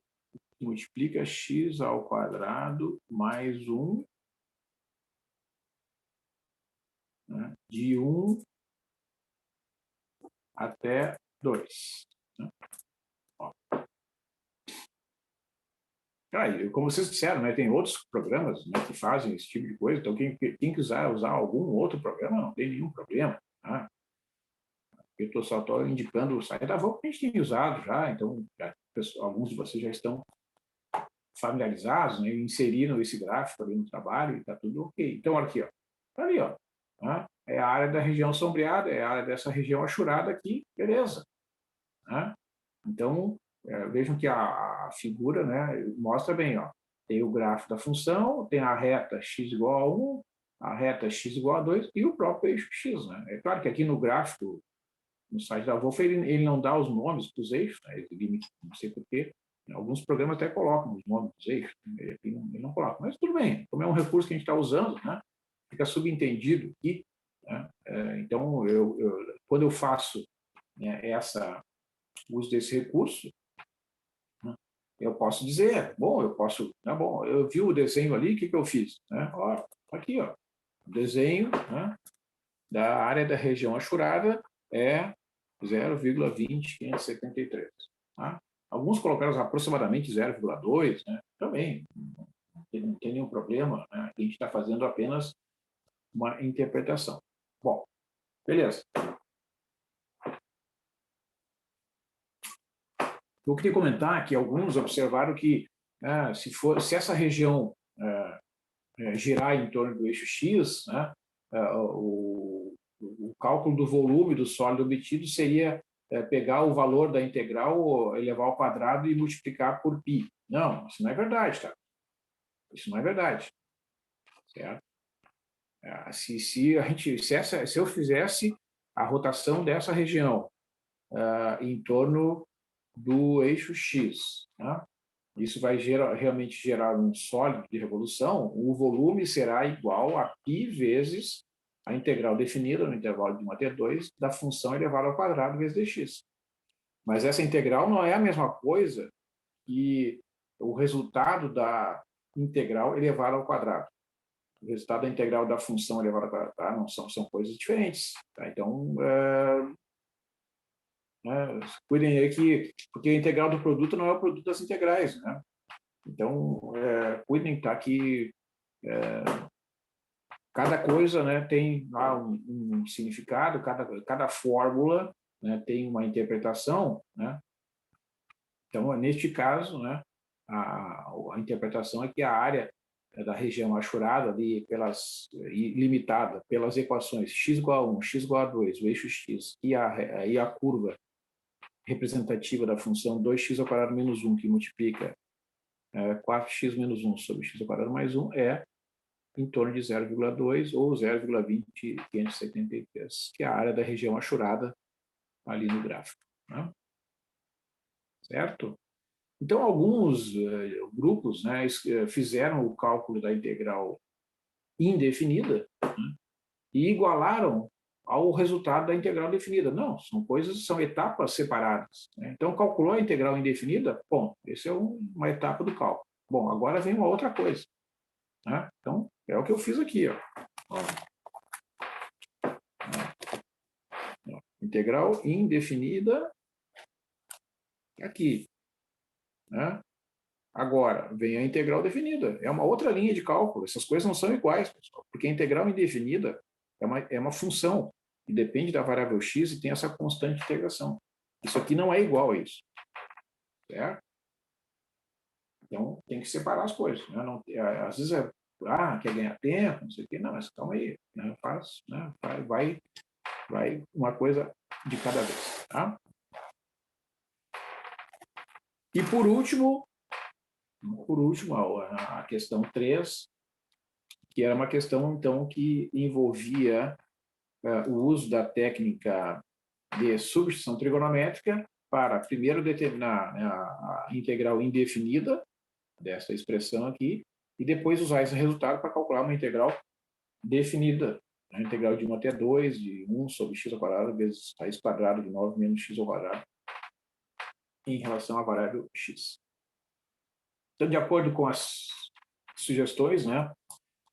multiplica x² mais 1, né, de 1 até 2. Né? Como vocês disseram, né, tem outros programas, né, que fazem esse tipo de coisa, então quem quiser usar algum outro programa, não tem nenhum problema. Tá? Eu só estou indicando o site da Volvo que a gente tem usado já, então alguns de vocês já estão familiarizados, né, inseriram esse gráfico ali no trabalho e está tudo ok. Então, aqui, ó, tá ali, ó, tá? É a área da região sombreada, é a área dessa região achurada aqui, beleza. Tá? Então, vejam que a figura, né, mostra bem, ó, tem o gráfico da função, tem a reta x igual a 1, a reta x igual a 2 e o próprio eixo x. Né? É claro que aqui no gráfico, no site da Wolf, ele não dá os nomes para os eixos, né? Ele, não sei porquê, alguns programas até colocam os nomes dos eixos, ele não coloca, mas tudo bem, como é um recurso que a gente está usando, né? Fica subentendido aqui. Né? Então, quando eu faço, né, uso desse recurso, né, eu posso dizer, bom, eu vi o desenho ali, o que eu fiz? Né? Ó, aqui, ó, o desenho, né, da área da região achurada é 0,20573. Tá? Alguns colocaram aproximadamente 0,2, né? Também não tem nenhum problema, né? A gente está fazendo apenas uma interpretação. Bom, beleza. Eu queria comentar que alguns observaram que se essa região girar em torno do eixo X, né, o cálculo do volume do sólido obtido seria pegar o valor da integral, elevar ao quadrado e multiplicar por π. Não, isso não é verdade, tá? Isso não é verdade. Certo? Se eu fizesse a rotação dessa região em torno do eixo X, né? Isso vai realmente gerar um sólido de revolução, o volume será igual a π vezes a integral definida no intervalo de 1 até 2 da função elevada ao quadrado vezes dx. Mas essa integral não é a mesma coisa que o resultado da integral elevada ao quadrado. O resultado da integral da função elevada ao quadrado, tá? Não são coisas diferentes. Tá? Então, cuidem aí porque a integral do produto não é o produto das integrais, né? Então, cuidem, tá? Que cada coisa, né, tem lá um significado, cada fórmula, né, tem uma interpretação, né? Então, neste caso, né, a interpretação é que a área da região achurada ali limitada pelas equações x igual a 1, x igual a 2, o eixo x, e a curva representativa da função 2x ao quadrado menos 1, que multiplica 4x menos 1 sobre x ao quadrado mais 1, é em torno de 0,2 ou 0,20573, que é a área da região achurada ali no gráfico. Né? Certo? Então, alguns grupos, né, fizeram o cálculo da integral indefinida, né, e igualaram ao resultado da integral definida. Não, são etapas separadas. Né? Então, calculou a integral indefinida, bom, essa é uma etapa do cálculo. Bom, agora vem uma outra coisa. Né? Então, é o que eu fiz aqui. Ó. Integral indefinida aqui. Né? Agora, vem a integral definida. É uma outra linha de cálculo. Essas coisas não são iguais, pessoal, porque a integral indefinida é uma função que depende da variável x e tem essa constante de integração. Isso aqui não é igual a isso. Certo? Então, tem que separar as coisas. Né? Não, às vezes quer ganhar tempo, não sei o quê. Não, mas calma aí. Né? Vai uma coisa de cada vez. Tá? E por último, a questão 3, que era uma questão, então, que envolvia o uso da técnica de substituição trigonométrica para, primeiro, determinar, né, a integral indefinida dessa expressão aqui, e depois usar esse resultado para calcular uma integral definida, a integral de 1 até 2, de 1 sobre x ao quadrado vezes raiz quadrada de 9 menos x ao quadrado, em relação à variável x. Então, de acordo com as sugestões, né,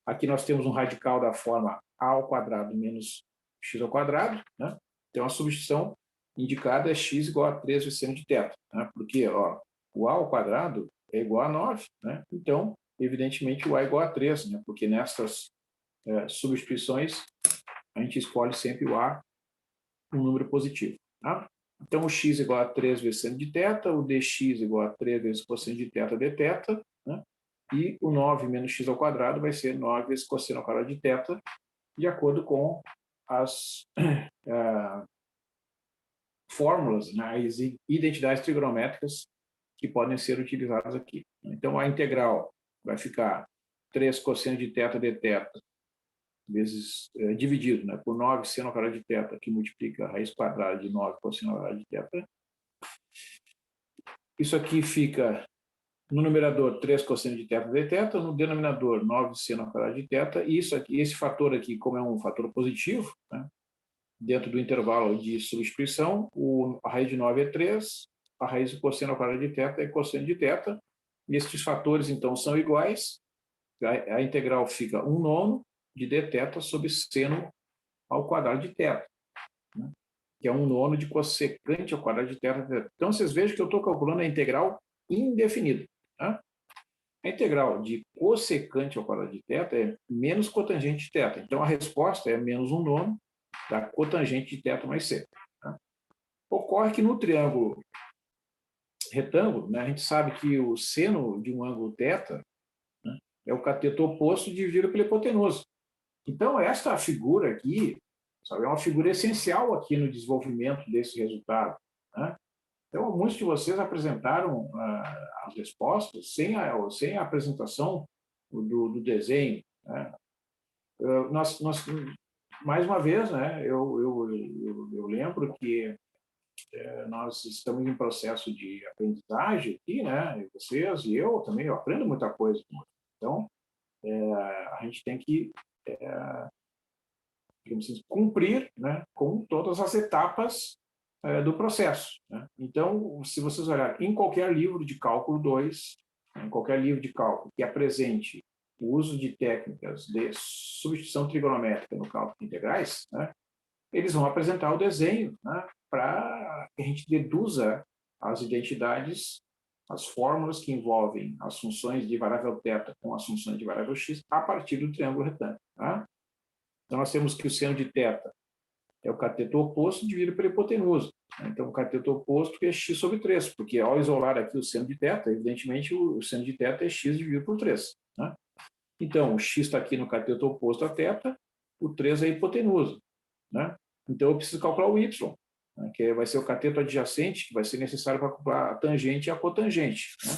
aqui nós temos um radical da forma a ao quadrado menos x ao quadrado, né? Então, a substituição indicada é x igual a 3 vezes seno de θ, né? Porque o a ao quadrado é igual a 9, né? Então, evidentemente, o a é igual a 3, né? Porque nessas substituições, a gente escolhe sempre o a um número positivo. Tá? Então, o x igual a 3 vezes seno de θ, o dx igual a 3 vezes cosseno de θ dθ, né? E o 9 menos x ao quadrado vai ser 9 vezes cosseno ao quadrado de θ, de acordo com as fórmulas, né, as identidades trigonométricas que podem ser utilizadas aqui. Então, a integral vai ficar 3 cosseno de θ dθ vezes dividido, né, por 9 seno ao quadrado de θ, que multiplica a raiz quadrada de 9 cosseno ao quadrado de θ. Isso aqui fica no numerador 3 cosseno de θ dθ, no denominador 9 seno ao quadrado de θ, e isso aqui, esse fator aqui, como é um fator positivo, né, dentro do intervalo de substituição, a raiz de 9 é 3, a raiz de cosseno ao quadrado de θ é cosseno de θ, e estes fatores, então, são iguais, a integral fica 1/9 de dθ sobre seno ao quadrado de θ, né, que é 1/9 de cossecante ao quadrado de θ. Então, vocês vejam que eu estou calculando a integral indefinida. Tá? A integral de cossecante ao quadrado de θ é menos cotangente de θ. Então, a resposta é menos 1/9 da cotangente de θ mais c. Tá? Ocorre que no triângulo retângulo, né, a gente sabe que o seno de um ângulo θ, né, é o cateto oposto dividido pela hipotenusa. Então, esta figura aqui, sabe, é uma figura essencial aqui no desenvolvimento desse resultado. Né? Então, muitos de vocês apresentaram as respostas sem a apresentação do desenho. Né? mais uma vez, né, eu lembro que nós estamos em processo de aprendizagem aqui, né, vocês e eu também, eu aprendo muita coisa. Então, a gente tem que, digamos assim, cumprir, né, com todas as etapas do processo, né? Então, se vocês olharem em qualquer livro de cálculo 2, em qualquer livro de cálculo que apresente o uso de técnicas de substituição trigonométrica no cálculo de integrais, né, eles vão apresentar o desenho, né, para que a gente deduza as identidades, as fórmulas que envolvem as funções de variável θ com as funções de variável x a partir do triângulo retângulo. Tá? Então, nós temos que o seno de θ é o cateto oposto dividido pela hipotenusa. Então, o cateto oposto é x sobre 3, porque ao isolar aqui o seno de θ, evidentemente o seno de θ é x dividido por 3. Né? Então, o x está aqui no cateto oposto a θ, o 3 é a hipotenusa. Né? Então, eu preciso calcular o y, né, que vai ser o cateto adjacente, que vai ser necessário para calcular a tangente e a cotangente. Né?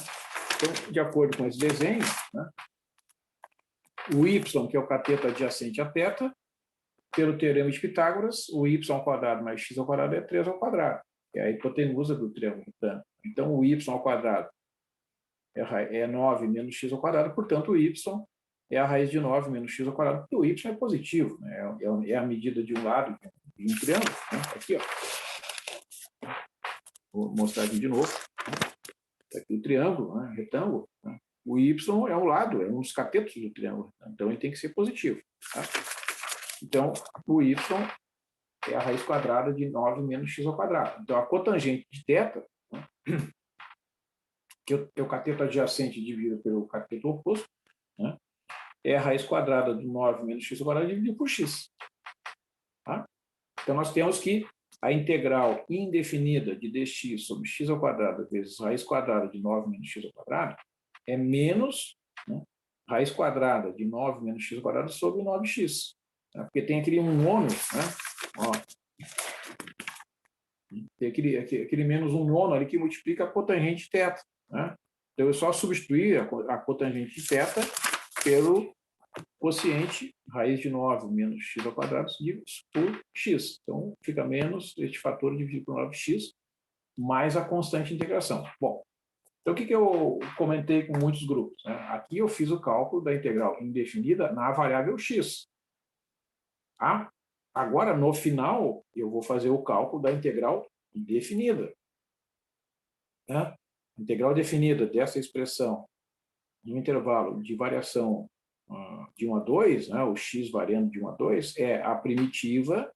Então, de acordo com esse desenho, né, o y, que é o cateto adjacente a θ, pelo teorema de Pitágoras, o y² mais x² é 3², que é a hipotenusa do triângulo retângulo. Então, o y² é 9 menos x², portanto, o y é a raiz de 9 menos x², porque o y é positivo, né? É a medida de um lado de um triângulo. Né? Aqui, ó. Vou mostrar aqui de novo. Aqui o triângulo, né? Retângulo. Né? O y é um lado, é um dos catetos do triângulo. Então, ele tem que ser positivo. Tá? Então, o y é a raiz quadrada de 9 menos x². Então, a cotangente de θ, né, que é o cateto adjacente dividido pelo cateto oposto, né, é a raiz quadrada de 9 menos x² dividido por x. Tá? Então, nós temos que a integral indefinida de dx sobre x² vezes raiz quadrada de 9 menos x² é menos, né, raiz quadrada de 9 menos x² sobre 9x. Porque tem aquele 1/9, né? Ó, tem aquele menos 1/9 ali que multiplica a cotangente θ. Né? Então, eu só substituir a cotangente de θ pelo quociente raiz de 9 menos x² dividido por x. Então, fica menos este fator dividido por 9x mais a constante de integração. Bom, então o que eu comentei com muitos grupos? Né? Aqui eu fiz o cálculo da integral indefinida na variável x. Tá? Agora, no final, eu vou fazer o cálculo da integral definida. Né? Integral definida dessa expressão no intervalo de variação de 1 a 2, né, o x variando de 1 a 2, é a primitiva,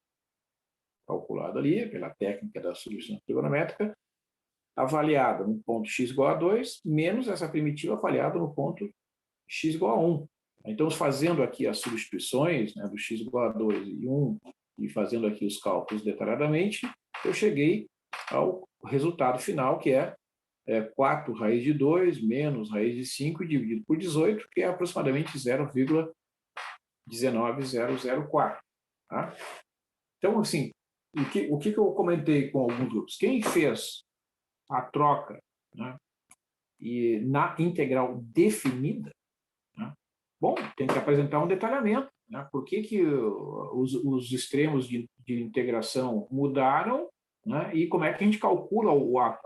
calculada ali pela técnica da substituição trigonométrica, avaliada no ponto x igual a 2, menos essa primitiva avaliada no ponto x igual a 1. Então, fazendo aqui as substituições, né, do x igual a 2 e 1, e fazendo aqui os cálculos detalhadamente, eu cheguei ao resultado final, que é 4 raiz de 2 menos raiz de 5 dividido por 18, que é aproximadamente 0,19004. Tá? Então, assim, o que eu comentei com alguns grupos? Quem fez a troca, né, e na integral definida, né, bom, tem que apresentar um detalhamento. Né, por que os extremos de integração mudaram, né, e como é que a gente calcula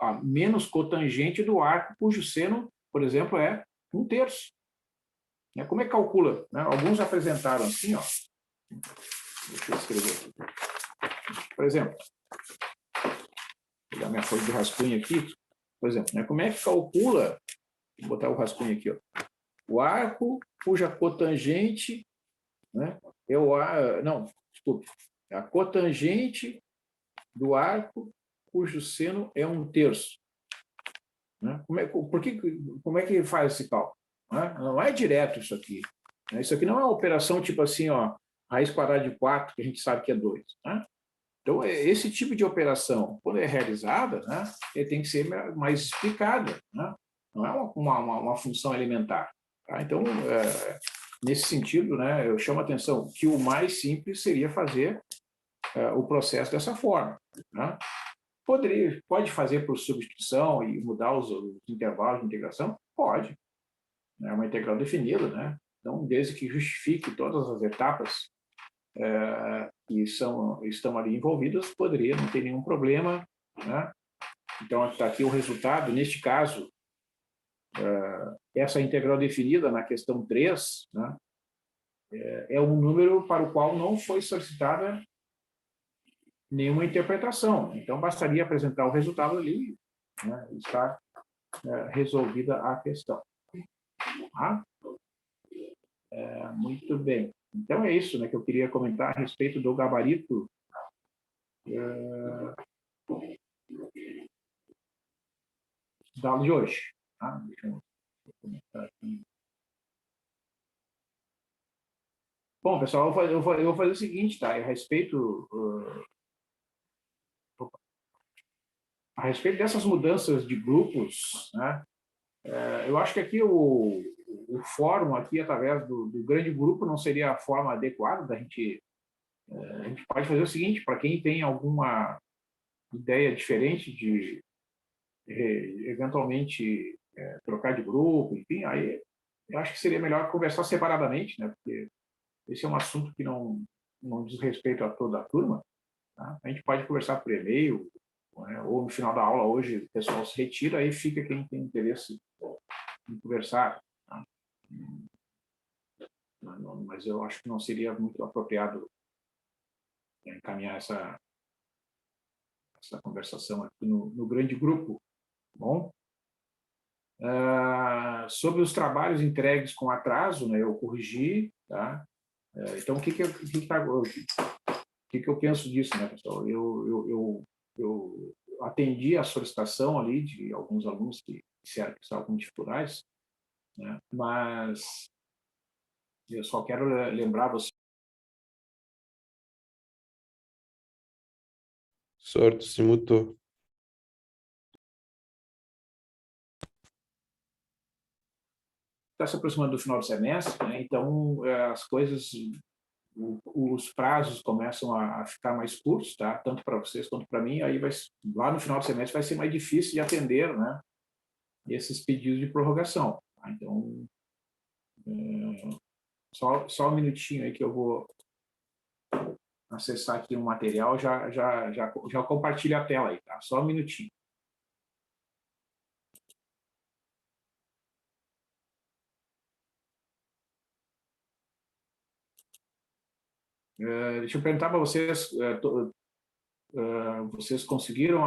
a menos cotangente do arco, cujo seno, por exemplo, é 1/3. Né, como é que calcula? Né, alguns apresentaram assim, ó. Deixa eu escrever aqui. Por exemplo, vou pegar minha folha de rascunho aqui. Por exemplo, né, como é que calcula, vou botar o rascunho aqui, ó, o arco cuja cotangente, né, é o não, desculpe, a cotangente do arco cujo seno é 1/3. Né? Como é que faz esse cálculo? Né? Não é direto isso aqui. Né? Isso aqui não é uma operação tipo assim, ó, raiz quadrada de 4, que a gente sabe que é 2. Né? Então, esse tipo de operação, quando é realizada, né, ele tem que ser mais explicada. Né? Não é uma função elementar. Tá? Então, nesse sentido, né, eu chamo a atenção que o mais simples seria fazer o processo dessa forma. Né? Pode fazer por substituição e mudar os intervalos de integração? Pode. É uma integral definida, né? Então, desde que justifique todas as etapas que estão ali envolvidas, poderia não ter nenhum problema, né? Então, está aqui o resultado. Neste caso, essa integral definida na questão 3, né, é um número para o qual não foi solicitada nenhuma interpretação. Então, bastaria apresentar o resultado ali, né, e está resolvida a questão. Tá? Muito bem. Então, é isso, né, que eu queria comentar a respeito do gabarito da aula de hoje. Tá? Deixa eu comentar aqui. Bom, pessoal, eu vou fazer o seguinte, tá? A respeito dessas mudanças de grupos, né? Eu acho que aqui o fórum, aqui, através do grande grupo, não seria a forma adequada da gente... A gente pode fazer o seguinte, para quem tem alguma ideia diferente de eventualmente trocar de grupo, enfim, aí eu acho que seria melhor conversar separadamente, né? Porque esse é um assunto que não diz respeito a toda a turma. Tá? A gente pode conversar por e-mail, né? Ou no final da aula hoje o pessoal se retira, aí fica quem tem interesse em conversar. Tá? Mas eu acho que não seria muito apropriado encaminhar essa conversação aqui no grande grupo. Bom? Sobre os trabalhos entregues com atraso, né, eu corrigi. Tá? Então, o que eu penso disso, né, pessoal? Eu atendi a solicitação ali de alguns alunos que disseram que estavam com dificuldades, né, mas eu só quero lembrar você... Sorte, se mutou. Está se aproximando do final do semestre, né? Então as coisas, os prazos começam a ficar mais curtos, tá? Tanto para vocês quanto para mim. Aí lá no final do semestre vai ser mais difícil de atender, né, esses pedidos de prorrogação. Tá? Então, só um minutinho aí que eu vou acessar aqui um material, já compartilho a tela aí, tá? Só um minutinho. Deixa eu perguntar para vocês, vocês conseguiram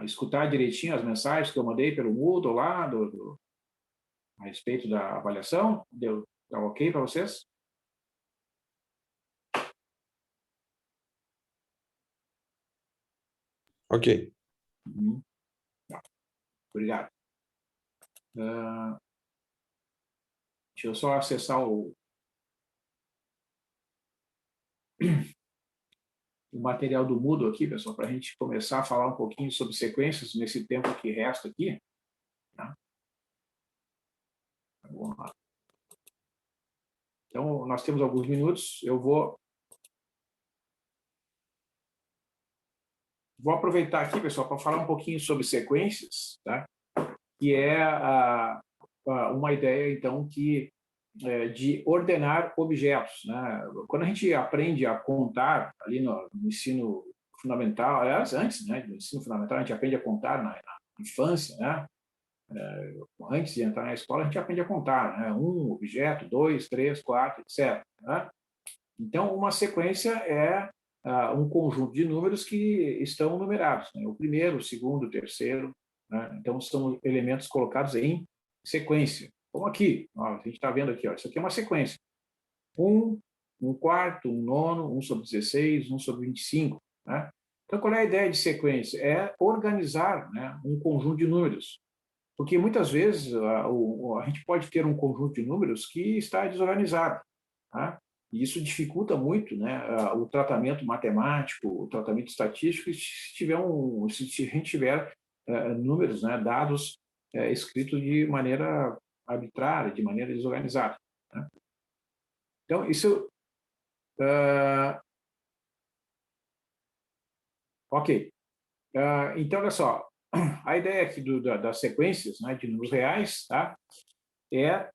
escutar direitinho as mensagens que eu mandei pelo Moodle lá, a respeito da avaliação? Tá ok para vocês? Ok. Tá. Obrigado. Deixa eu só acessar o material do Moodle aqui, pessoal, para a gente começar a falar um pouquinho sobre sequências nesse tempo que resta aqui. Tá? Vamos lá. Então, nós temos alguns minutos. Eu vou aproveitar aqui, pessoal, para falar um pouquinho sobre sequências, tá? Que é uma ideia, então, de ordenar objetos, né? Quando a gente aprende a contar ali no ensino fundamental, aliás, antes, né, do ensino fundamental, a gente aprende a contar na infância, né? Antes de entrar na escola, a gente aprende a contar, né? Um objeto, dois, três, quatro, etc. Né? Então, uma sequência é um conjunto de números que estão numerados, né? O primeiro, o segundo, o terceiro, né? Então, são elementos colocados em sequência. Como aqui, ó, a gente está vendo aqui, ó, isso aqui é uma sequência. Um quarto, um nono, 1 sobre 16, 1 sobre 25. Né? Então, qual é a ideia de sequência? É organizar, né, um conjunto de números. Porque muitas vezes a gente pode ter um conjunto de números que está desorganizado. Tá? E isso dificulta muito, né, o tratamento matemático, o tratamento estatístico, se a gente tiver números, né, dados escritos de maneira arbitrária, de maneira desorganizada. Né? Então, isso... ok. Então, olha só, a ideia aqui das sequências, né, de números reais, tá, é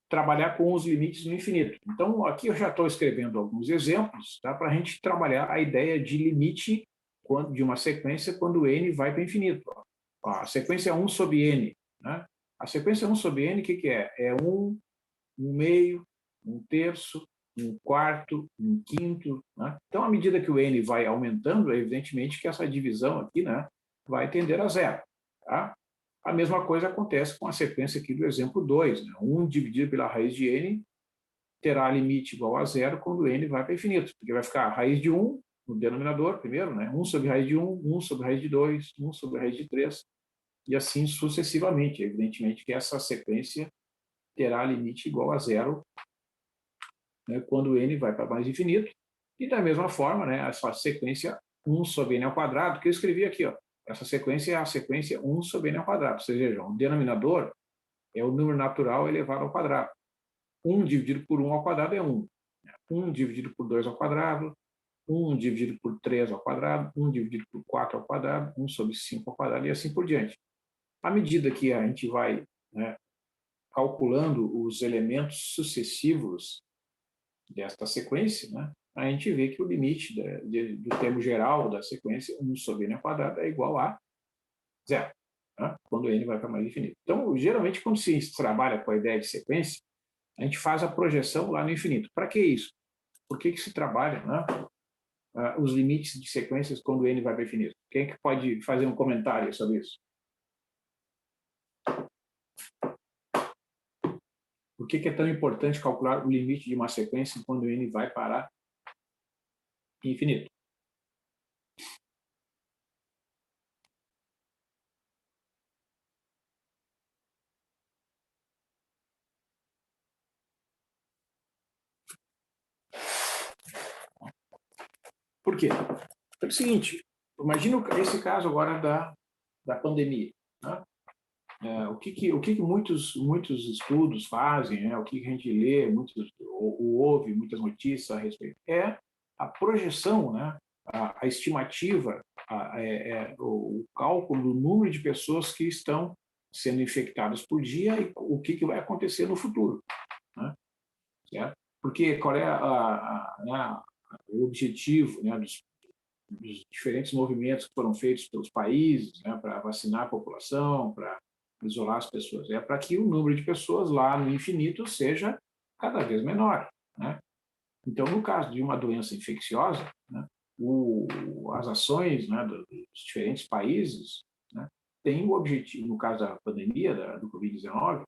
trabalhar com os limites no infinito. Então, aqui eu já estou escrevendo alguns exemplos, tá, para a gente trabalhar a ideia de limite de uma sequência quando n vai para o infinito. Ó, a sequência é 1 sobre n. Né? A sequência 1 sobre n, o que é? É 1, 1 meio, 1 terço, 1 quarto, 1 quinto. Né? Então, à medida que o n vai aumentando, é evidentemente que essa divisão aqui, né, vai tender a zero. Tá? A mesma coisa acontece com a sequência aqui do exemplo 2. Né? 1 dividido pela raiz de n terá limite igual a zero quando n vai para infinito, porque vai ficar a raiz de 1 no denominador, primeiro, né? 1 sobre raiz de 1, 1 sobre raiz de 2, 1 sobre raiz de 3, e assim sucessivamente. Evidentemente que essa sequência terá limite igual a zero, né, quando n vai para mais infinito. E da mesma forma, né, essa sequência 1 sobre n ao quadrado, que eu escrevi aqui, ó, essa sequência é a sequência 1 sobre n ao quadrado. Vocês vejam, o denominador é o número natural elevado ao quadrado. 1 dividido por 1 ao quadrado é 1. 1 dividido por 2 ao quadrado, 1 dividido por 3 ao quadrado, 1 dividido por 4 ao quadrado, 1 sobre 5 ao quadrado, e assim por diante. À medida que a gente vai, né, calculando os elementos sucessivos desta sequência, né, a gente vê que o limite do termo geral da sequência, 1 sobre n ao quadrado, é igual a zero, né, quando n vai para mais infinito. Então, geralmente, quando se trabalha com a ideia de sequência, a gente faz a projeção lá no infinito. Para que isso? Por que se trabalha, né, os limites de sequências quando n vai para infinito? Quem é que pode fazer um comentário sobre isso? Por que é tão importante calcular o limite de uma sequência quando n vai para infinito? Por quê? É o seguinte, imagina esse caso agora da pandemia. Né? O que muitos estudos fazem, né? O que a gente lê, ou ouve muitas notícias a respeito, é a projeção, né? A estimativa, o cálculo do número de pessoas que estão sendo infectadas por dia e o que vai acontecer no futuro. Né? Certo? Porque qual é né, o objetivo, né, dos diferentes movimentos que foram feitos pelos países, né, para vacinar a população, para isolar as pessoas? É para que o número de pessoas lá no infinito seja cada vez menor. Né? Então, no caso de uma doença infecciosa, né, as ações, né, dos diferentes países, né, têm o objetivo, no caso da pandemia do Covid-19,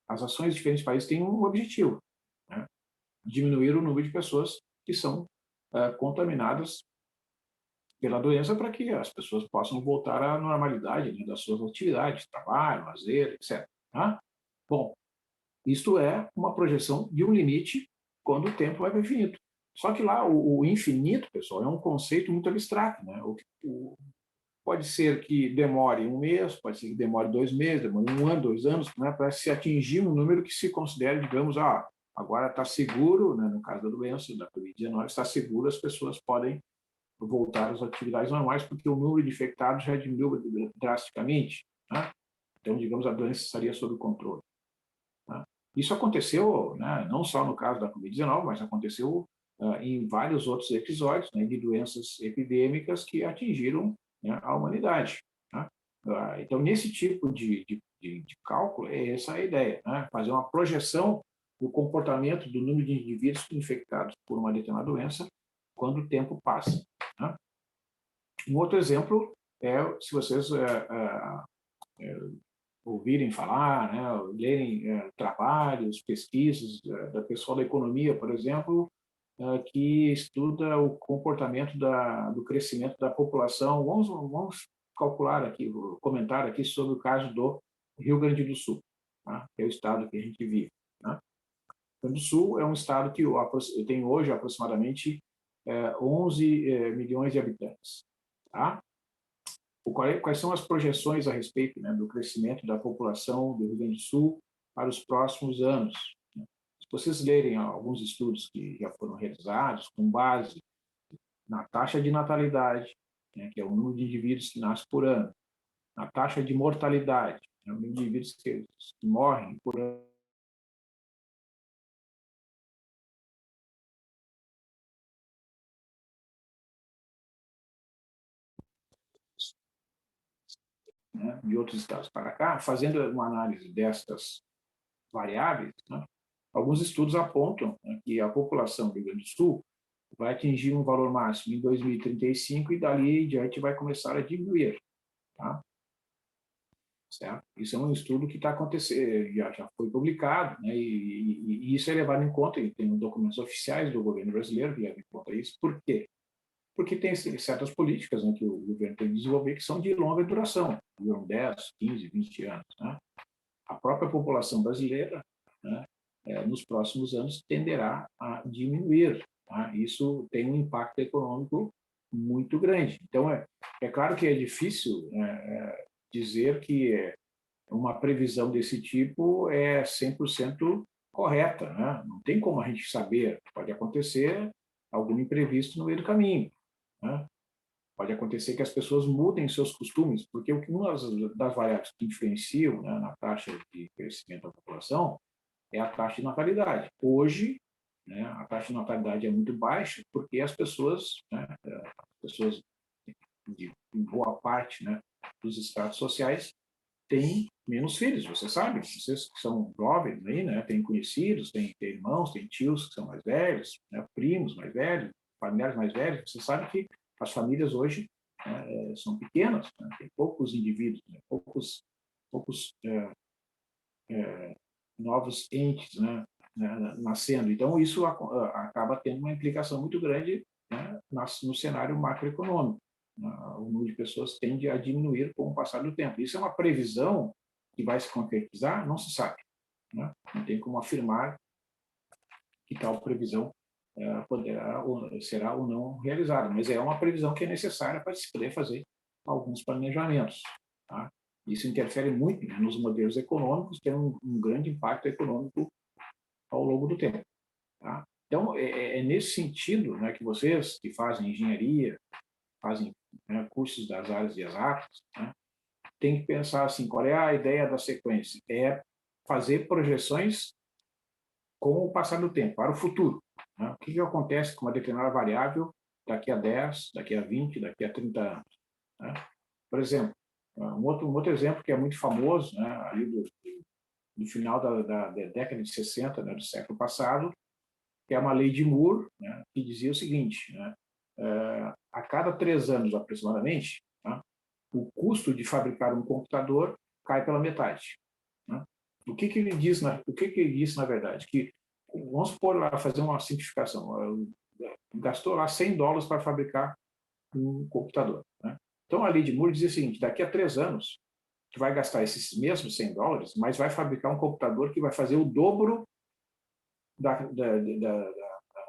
as ações de diferentes países têm um objetivo, né, diminuir o número de pessoas que são contaminadas pela doença para que as pessoas possam voltar à normalidade, né, das suas atividades, trabalho, lazer, etc. Tá? Bom, isto é uma projeção de um limite quando o tempo vai para o infinito. Só que lá o infinito, pessoal, é um conceito muito abstrato. Né? Pode ser que demore um mês, pode ser que demore 2 meses, demore 1 ano, 2 anos, né, para se atingir um número que se considere, digamos, agora está seguro, né, no caso da doença, da Covid-19, está seguro, as pessoas podem voltar às atividades normais, porque o número de infectados já diminuiu drasticamente. Né? Então, digamos, a doença estaria sob controle. Né? Isso aconteceu, né, não só no caso da Covid-19, mas aconteceu em vários outros episódios, né, de doenças epidêmicas que atingiram, né, a humanidade. Né? Então, nesse tipo de cálculo, é essa a ideia, né? Fazer uma projeção do comportamento do número de indivíduos infectados por uma determinada doença quando o tempo passa. Né? Um outro exemplo é, se vocês ouvirem falar, né, lerem trabalhos, pesquisas da pessoal da economia, por exemplo, que estuda o comportamento do crescimento da população. Vamos calcular aqui, vou comentar aqui sobre o caso do Rio Grande do Sul, tá? Que é o estado que a gente vive. Né? O Rio Grande do Sul é um estado que tem hoje aproximadamente 11 milhões de habitantes. Tá? Quais são as projeções a respeito, né, do crescimento da população do Rio Grande do Sul para os próximos anos? Né? Se vocês lerem alguns estudos que já foram realizados com base na taxa de natalidade, né, que é o número de indivíduos que nascem por ano, na taxa de mortalidade, né, o número de indivíduos que morrem por ano, né, de outros estados para cá, fazendo uma análise dessas variáveis, né, alguns estudos apontam, né, que a população do Rio Grande do Sul vai atingir um valor máximo em 2035 e dali em diante vai começar a diminuir, tá? Certo? Isso é um estudo que está acontecendo, já foi publicado, né? E isso é levado em conta, e tem documentos oficiais do governo brasileiro que levam em conta isso. Por quê? Porque tem certas políticas, né, que o governo tem que desenvolver que são de longa duração, duram 10, 15, 20 anos. Né? A própria população brasileira, né, nos próximos anos, tenderá a diminuir. Tá? Isso tem um impacto econômico muito grande. Então, é claro que é difícil dizer que uma previsão desse tipo é 100% correta. Né? Não tem como a gente saber. Pode acontecer algum imprevisto no meio do caminho. Né? Pode acontecer que as pessoas mudem seus costumes, porque uma das variáveis que influenciam, né, na taxa de crescimento da população é a taxa de natalidade. Hoje, né, a taxa de natalidade é muito baixa porque as pessoas, né, de boa parte, né, dos estratos sociais têm menos filhos. Você sabe, vocês que são jovens aí, né, têm conhecidos, têm irmãos, têm tios que são mais velhos, né, primos mais velhos, familiares mais velhos. Você sabe que as famílias hoje são pequenas, né, tem poucos indivíduos, né, poucos novos entes, né, nascendo. Então, isso acaba tendo uma implicação muito grande, né, no cenário macroeconômico. O número de pessoas tende a diminuir com o passar do tempo. Isso é uma previsão que vai se concretizar? Não se sabe. Né? Não tem como afirmar que tal previsão será ou não realizada, mas é uma previsão que é necessária para se poder fazer alguns planejamentos. Tá? Isso interfere muito, né, nos modelos econômicos, tem um grande impacto econômico ao longo do tempo. Tá? Então, é nesse sentido, né, que vocês que fazem engenharia, fazem, né, cursos das áreas de exatas, né, tem que pensar assim, qual é a ideia da sequência? É fazer projeções com o passar do tempo, para o futuro. Né? O que acontece com uma determinada variável daqui a 10, daqui a 20, daqui a 30 anos? Né? Por exemplo, um outro exemplo que é muito famoso, né, ali do final da década de 60, né, do século passado, que é uma lei de Moore, né, que dizia o seguinte, né, a cada 3 anos aproximadamente, né, o custo de fabricar um computador cai pela metade. Né? O que ele diz, na verdade? Que, vamos supor lá, fazer uma simplificação, gastou lá $100 para fabricar um computador. Né? Então, a lei de Moore dizia o seguinte, daqui a 3 anos, tu vai gastar esses mesmos $100, mas vai fabricar um computador que vai fazer o dobro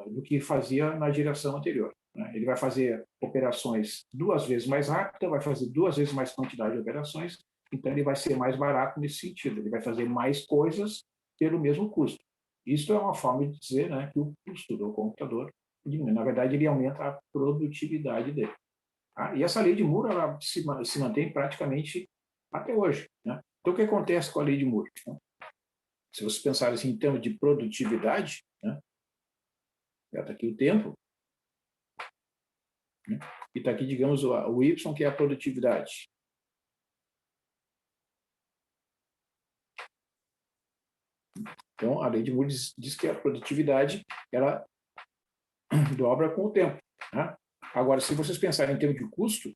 do que fazia na geração anterior. Né? Ele vai fazer operações 2 vezes mais rápidas, vai fazer 2 vezes mais quantidade de operações, então ele vai ser mais barato nesse sentido, ele vai fazer mais coisas pelo mesmo custo. Isso é uma forma de dizer, né, que o custo do computador diminui. Na verdade, ele aumenta a produtividade dele. Tá? E essa lei de Moore ela se mantém praticamente até hoje. Né? Então, o que acontece com a lei de Moore? Se vocês pensarem assim, em termos de produtividade, né? Já está aqui o tempo, né? E está aqui, digamos, o Y, que é a produtividade. Então, a lei de Moore diz que a produtividade ela dobra com o tempo. Né? Agora, se vocês pensarem em termos de custo,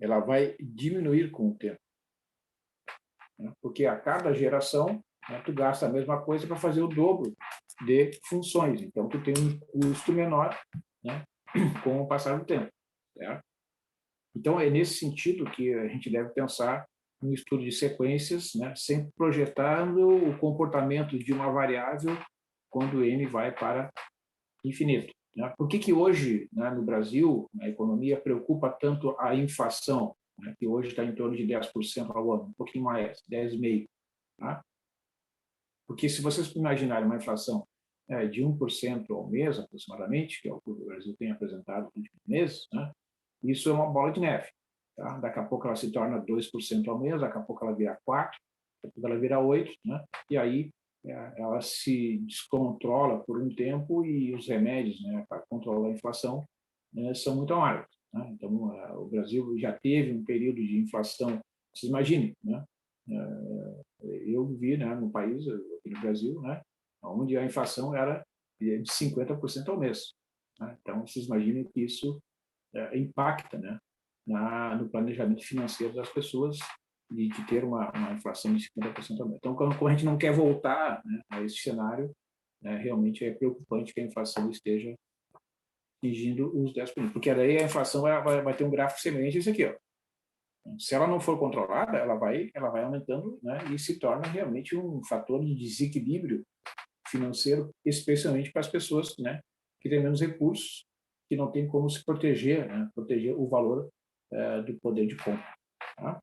ela vai diminuir com o tempo. Né? Porque a cada geração, né, tu gasta a mesma coisa para fazer o dobro de funções. Então, tu tem um custo menor, né, com o passar do tempo. Certo? Então, é nesse sentido que a gente deve pensar no estudo de sequências, né, sempre projetando o comportamento de uma variável quando n vai para infinito. Né? Por que hoje, né, no Brasil, a economia preocupa tanto a inflação, né, que hoje está em torno de 10% ao ano, um pouquinho mais, 10,5%. Tá? Porque se vocês imaginarem uma inflação de 1% ao mês, aproximadamente, que é o que o Brasil tem apresentado nos últimos meses, né, isso é uma bola de neve. Tá? Daqui a pouco ela se torna 2% ao mês, daqui a pouco ela vira 4%, daqui a pouco ela vira 8%, né? E aí ela se descontrola por um tempo e os remédios, né, para controlar a inflação, né, são muito amargos, né? Então, o Brasil já teve um período de inflação, vocês imaginem, né? Eu vivi, né, no país, aqui no Brasil, né, onde a inflação era de 50% ao mês, né? Então, vocês imaginem que isso impacta, né, no planejamento financeiro das pessoas de ter uma inflação de 50% ao mês. Então, como a gente não quer voltar, né, a esse cenário, né, realmente é preocupante que a inflação esteja atingindo os 10%, porque daí a inflação vai ter um gráfico semelhante a esse aqui, ó. Se ela não for controlada, ela vai aumentando, né, e se torna realmente um fator de desequilíbrio financeiro, especialmente para as pessoas, né, que têm menos recursos, que não têm como se proteger, né, proteger o valor do poder de compra. Tá?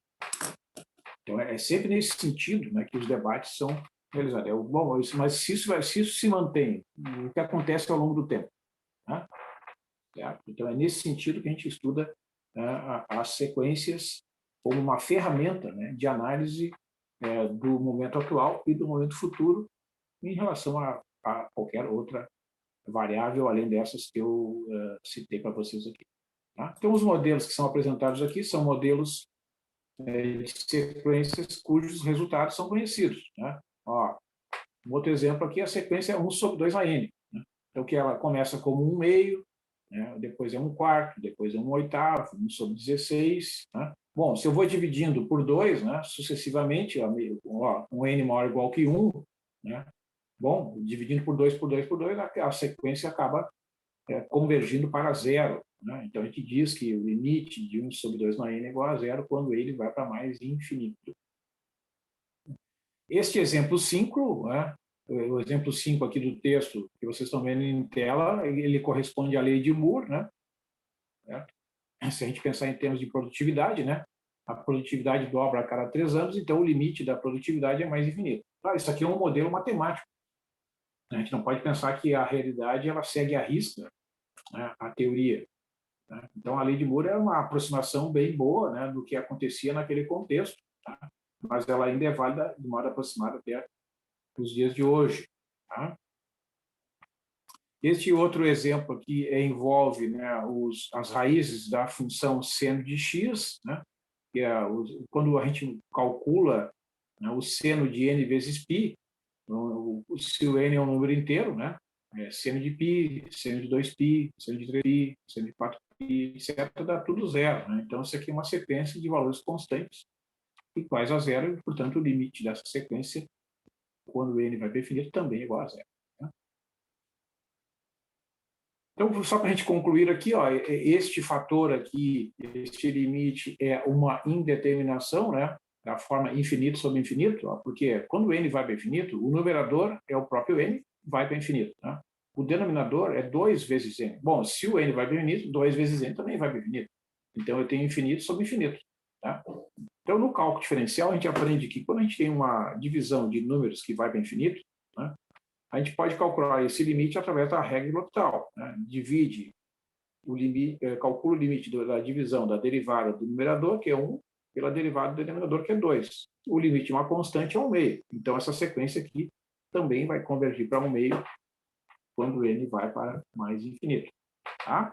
Então, é sempre nesse sentido, né, que os debates são realizados. Bom, mas se isso se mantém, o que acontece ao longo do tempo? Tá? Então, é nesse sentido que a gente estuda as sequências como uma ferramenta, né, de análise do momento atual e do momento futuro em relação a qualquer outra variável, além dessas que eu citei para vocês aqui. Tá? Então, os modelos que são apresentados aqui são modelos de sequências cujos resultados são conhecidos. Né? Ó, um outro exemplo aqui, a sequência é 1/2 na n. Né? Então, que ela começa como 1/2, né? Depois é 1/4, depois é 1/8, 1/16. Né? Bom, se eu vou dividindo por 2, né, sucessivamente, ó, um n maior ou igual que 1, né? Bom, dividindo por 2, por 2, por 2, a sequência acaba convergindo para zero. Né? Então, a gente diz que o limite de 1/2 na n é igual a zero quando ele vai para mais infinito. Este exemplo 5, né, o exemplo 5 aqui do texto que vocês estão vendo em tela, ele corresponde à lei de Moore, né? Se a gente pensar em termos de produtividade, né? A produtividade dobra a cada 3 anos, então o limite da produtividade é mais infinito. Claro, isso aqui é um modelo matemático. A gente não pode pensar que a realidade ela segue à risca, né, a teoria. Né? Então, a lei de Moore é uma aproximação bem boa, né, do que acontecia naquele contexto, tá? Mas ela ainda é válida de modo aproximado até os dias de hoje. Tá? Este outro exemplo aqui envolve, né, as raízes da função seno de x, né, que é quando a gente calcula, né, o seno de n vezes π, se o n é um número inteiro, né, seno de π, seno de 2π, seno de 3π, seno de 4π, etc., dá tudo zero. Né? Então, isso aqui é uma sequência de valores constantes iguais a zero, e, portanto, o limite dessa sequência, quando n vai definir, também é igual a zero. Né? Então, só para a gente concluir aqui, ó, este fator aqui, este limite é uma indeterminação, né, da forma infinito sobre infinito, ó, porque quando n vai para infinito, o numerador é o próprio n, vai para infinito. Né? O denominador é 2 vezes n. Bom, se o n vai para infinito, 2 vezes n também vai para infinito. Então, eu tenho infinito sobre infinito. Tá? Então, no cálculo diferencial, a gente aprende que quando a gente tem uma divisão de números que vai para infinito, né, a gente pode calcular esse limite através da regra L'Hopital. Né? Divide o limite, calcula o limite da divisão da derivada do numerador, que é 1, pela derivada do denominador, que é 2. O limite de uma constante é 1/2. Então, essa sequência aqui também vai convergir para 1/2 quando n vai para mais infinito. Tá?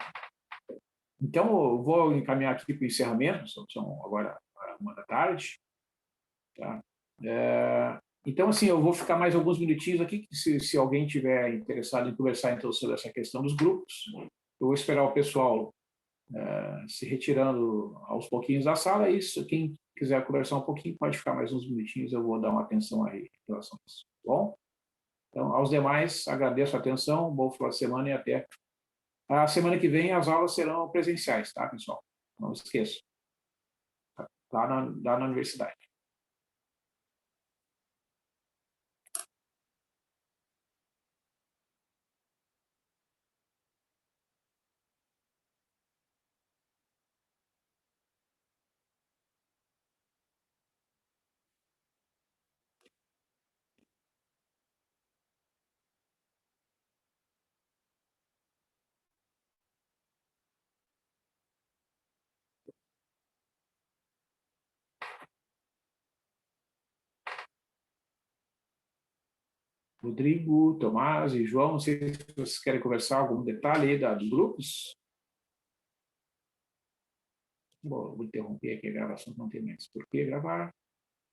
Então, eu vou encaminhar aqui para o encerramento, são agora 1 da tarde. Tá? Então, assim, eu vou ficar mais alguns minutinhos aqui, se alguém tiver interessado em conversar então sobre essa questão dos grupos. Eu vou esperar o pessoal se retirando aos pouquinhos da sala. Isso, quem quiser conversar um pouquinho, pode ficar mais uns minutinhos, eu vou dar uma atenção aí em relação a isso. Bom? Então, aos demais, agradeço a atenção, bom final de semana e até a semana que vem. As aulas serão presenciais, tá, pessoal? Não esqueça, lá na universidade. Rodrigo, Tomás e João, não sei se vocês querem conversar algum detalhe aí dos grupos. Bom, vou interromper aqui a gravação, não tem mais por que gravar.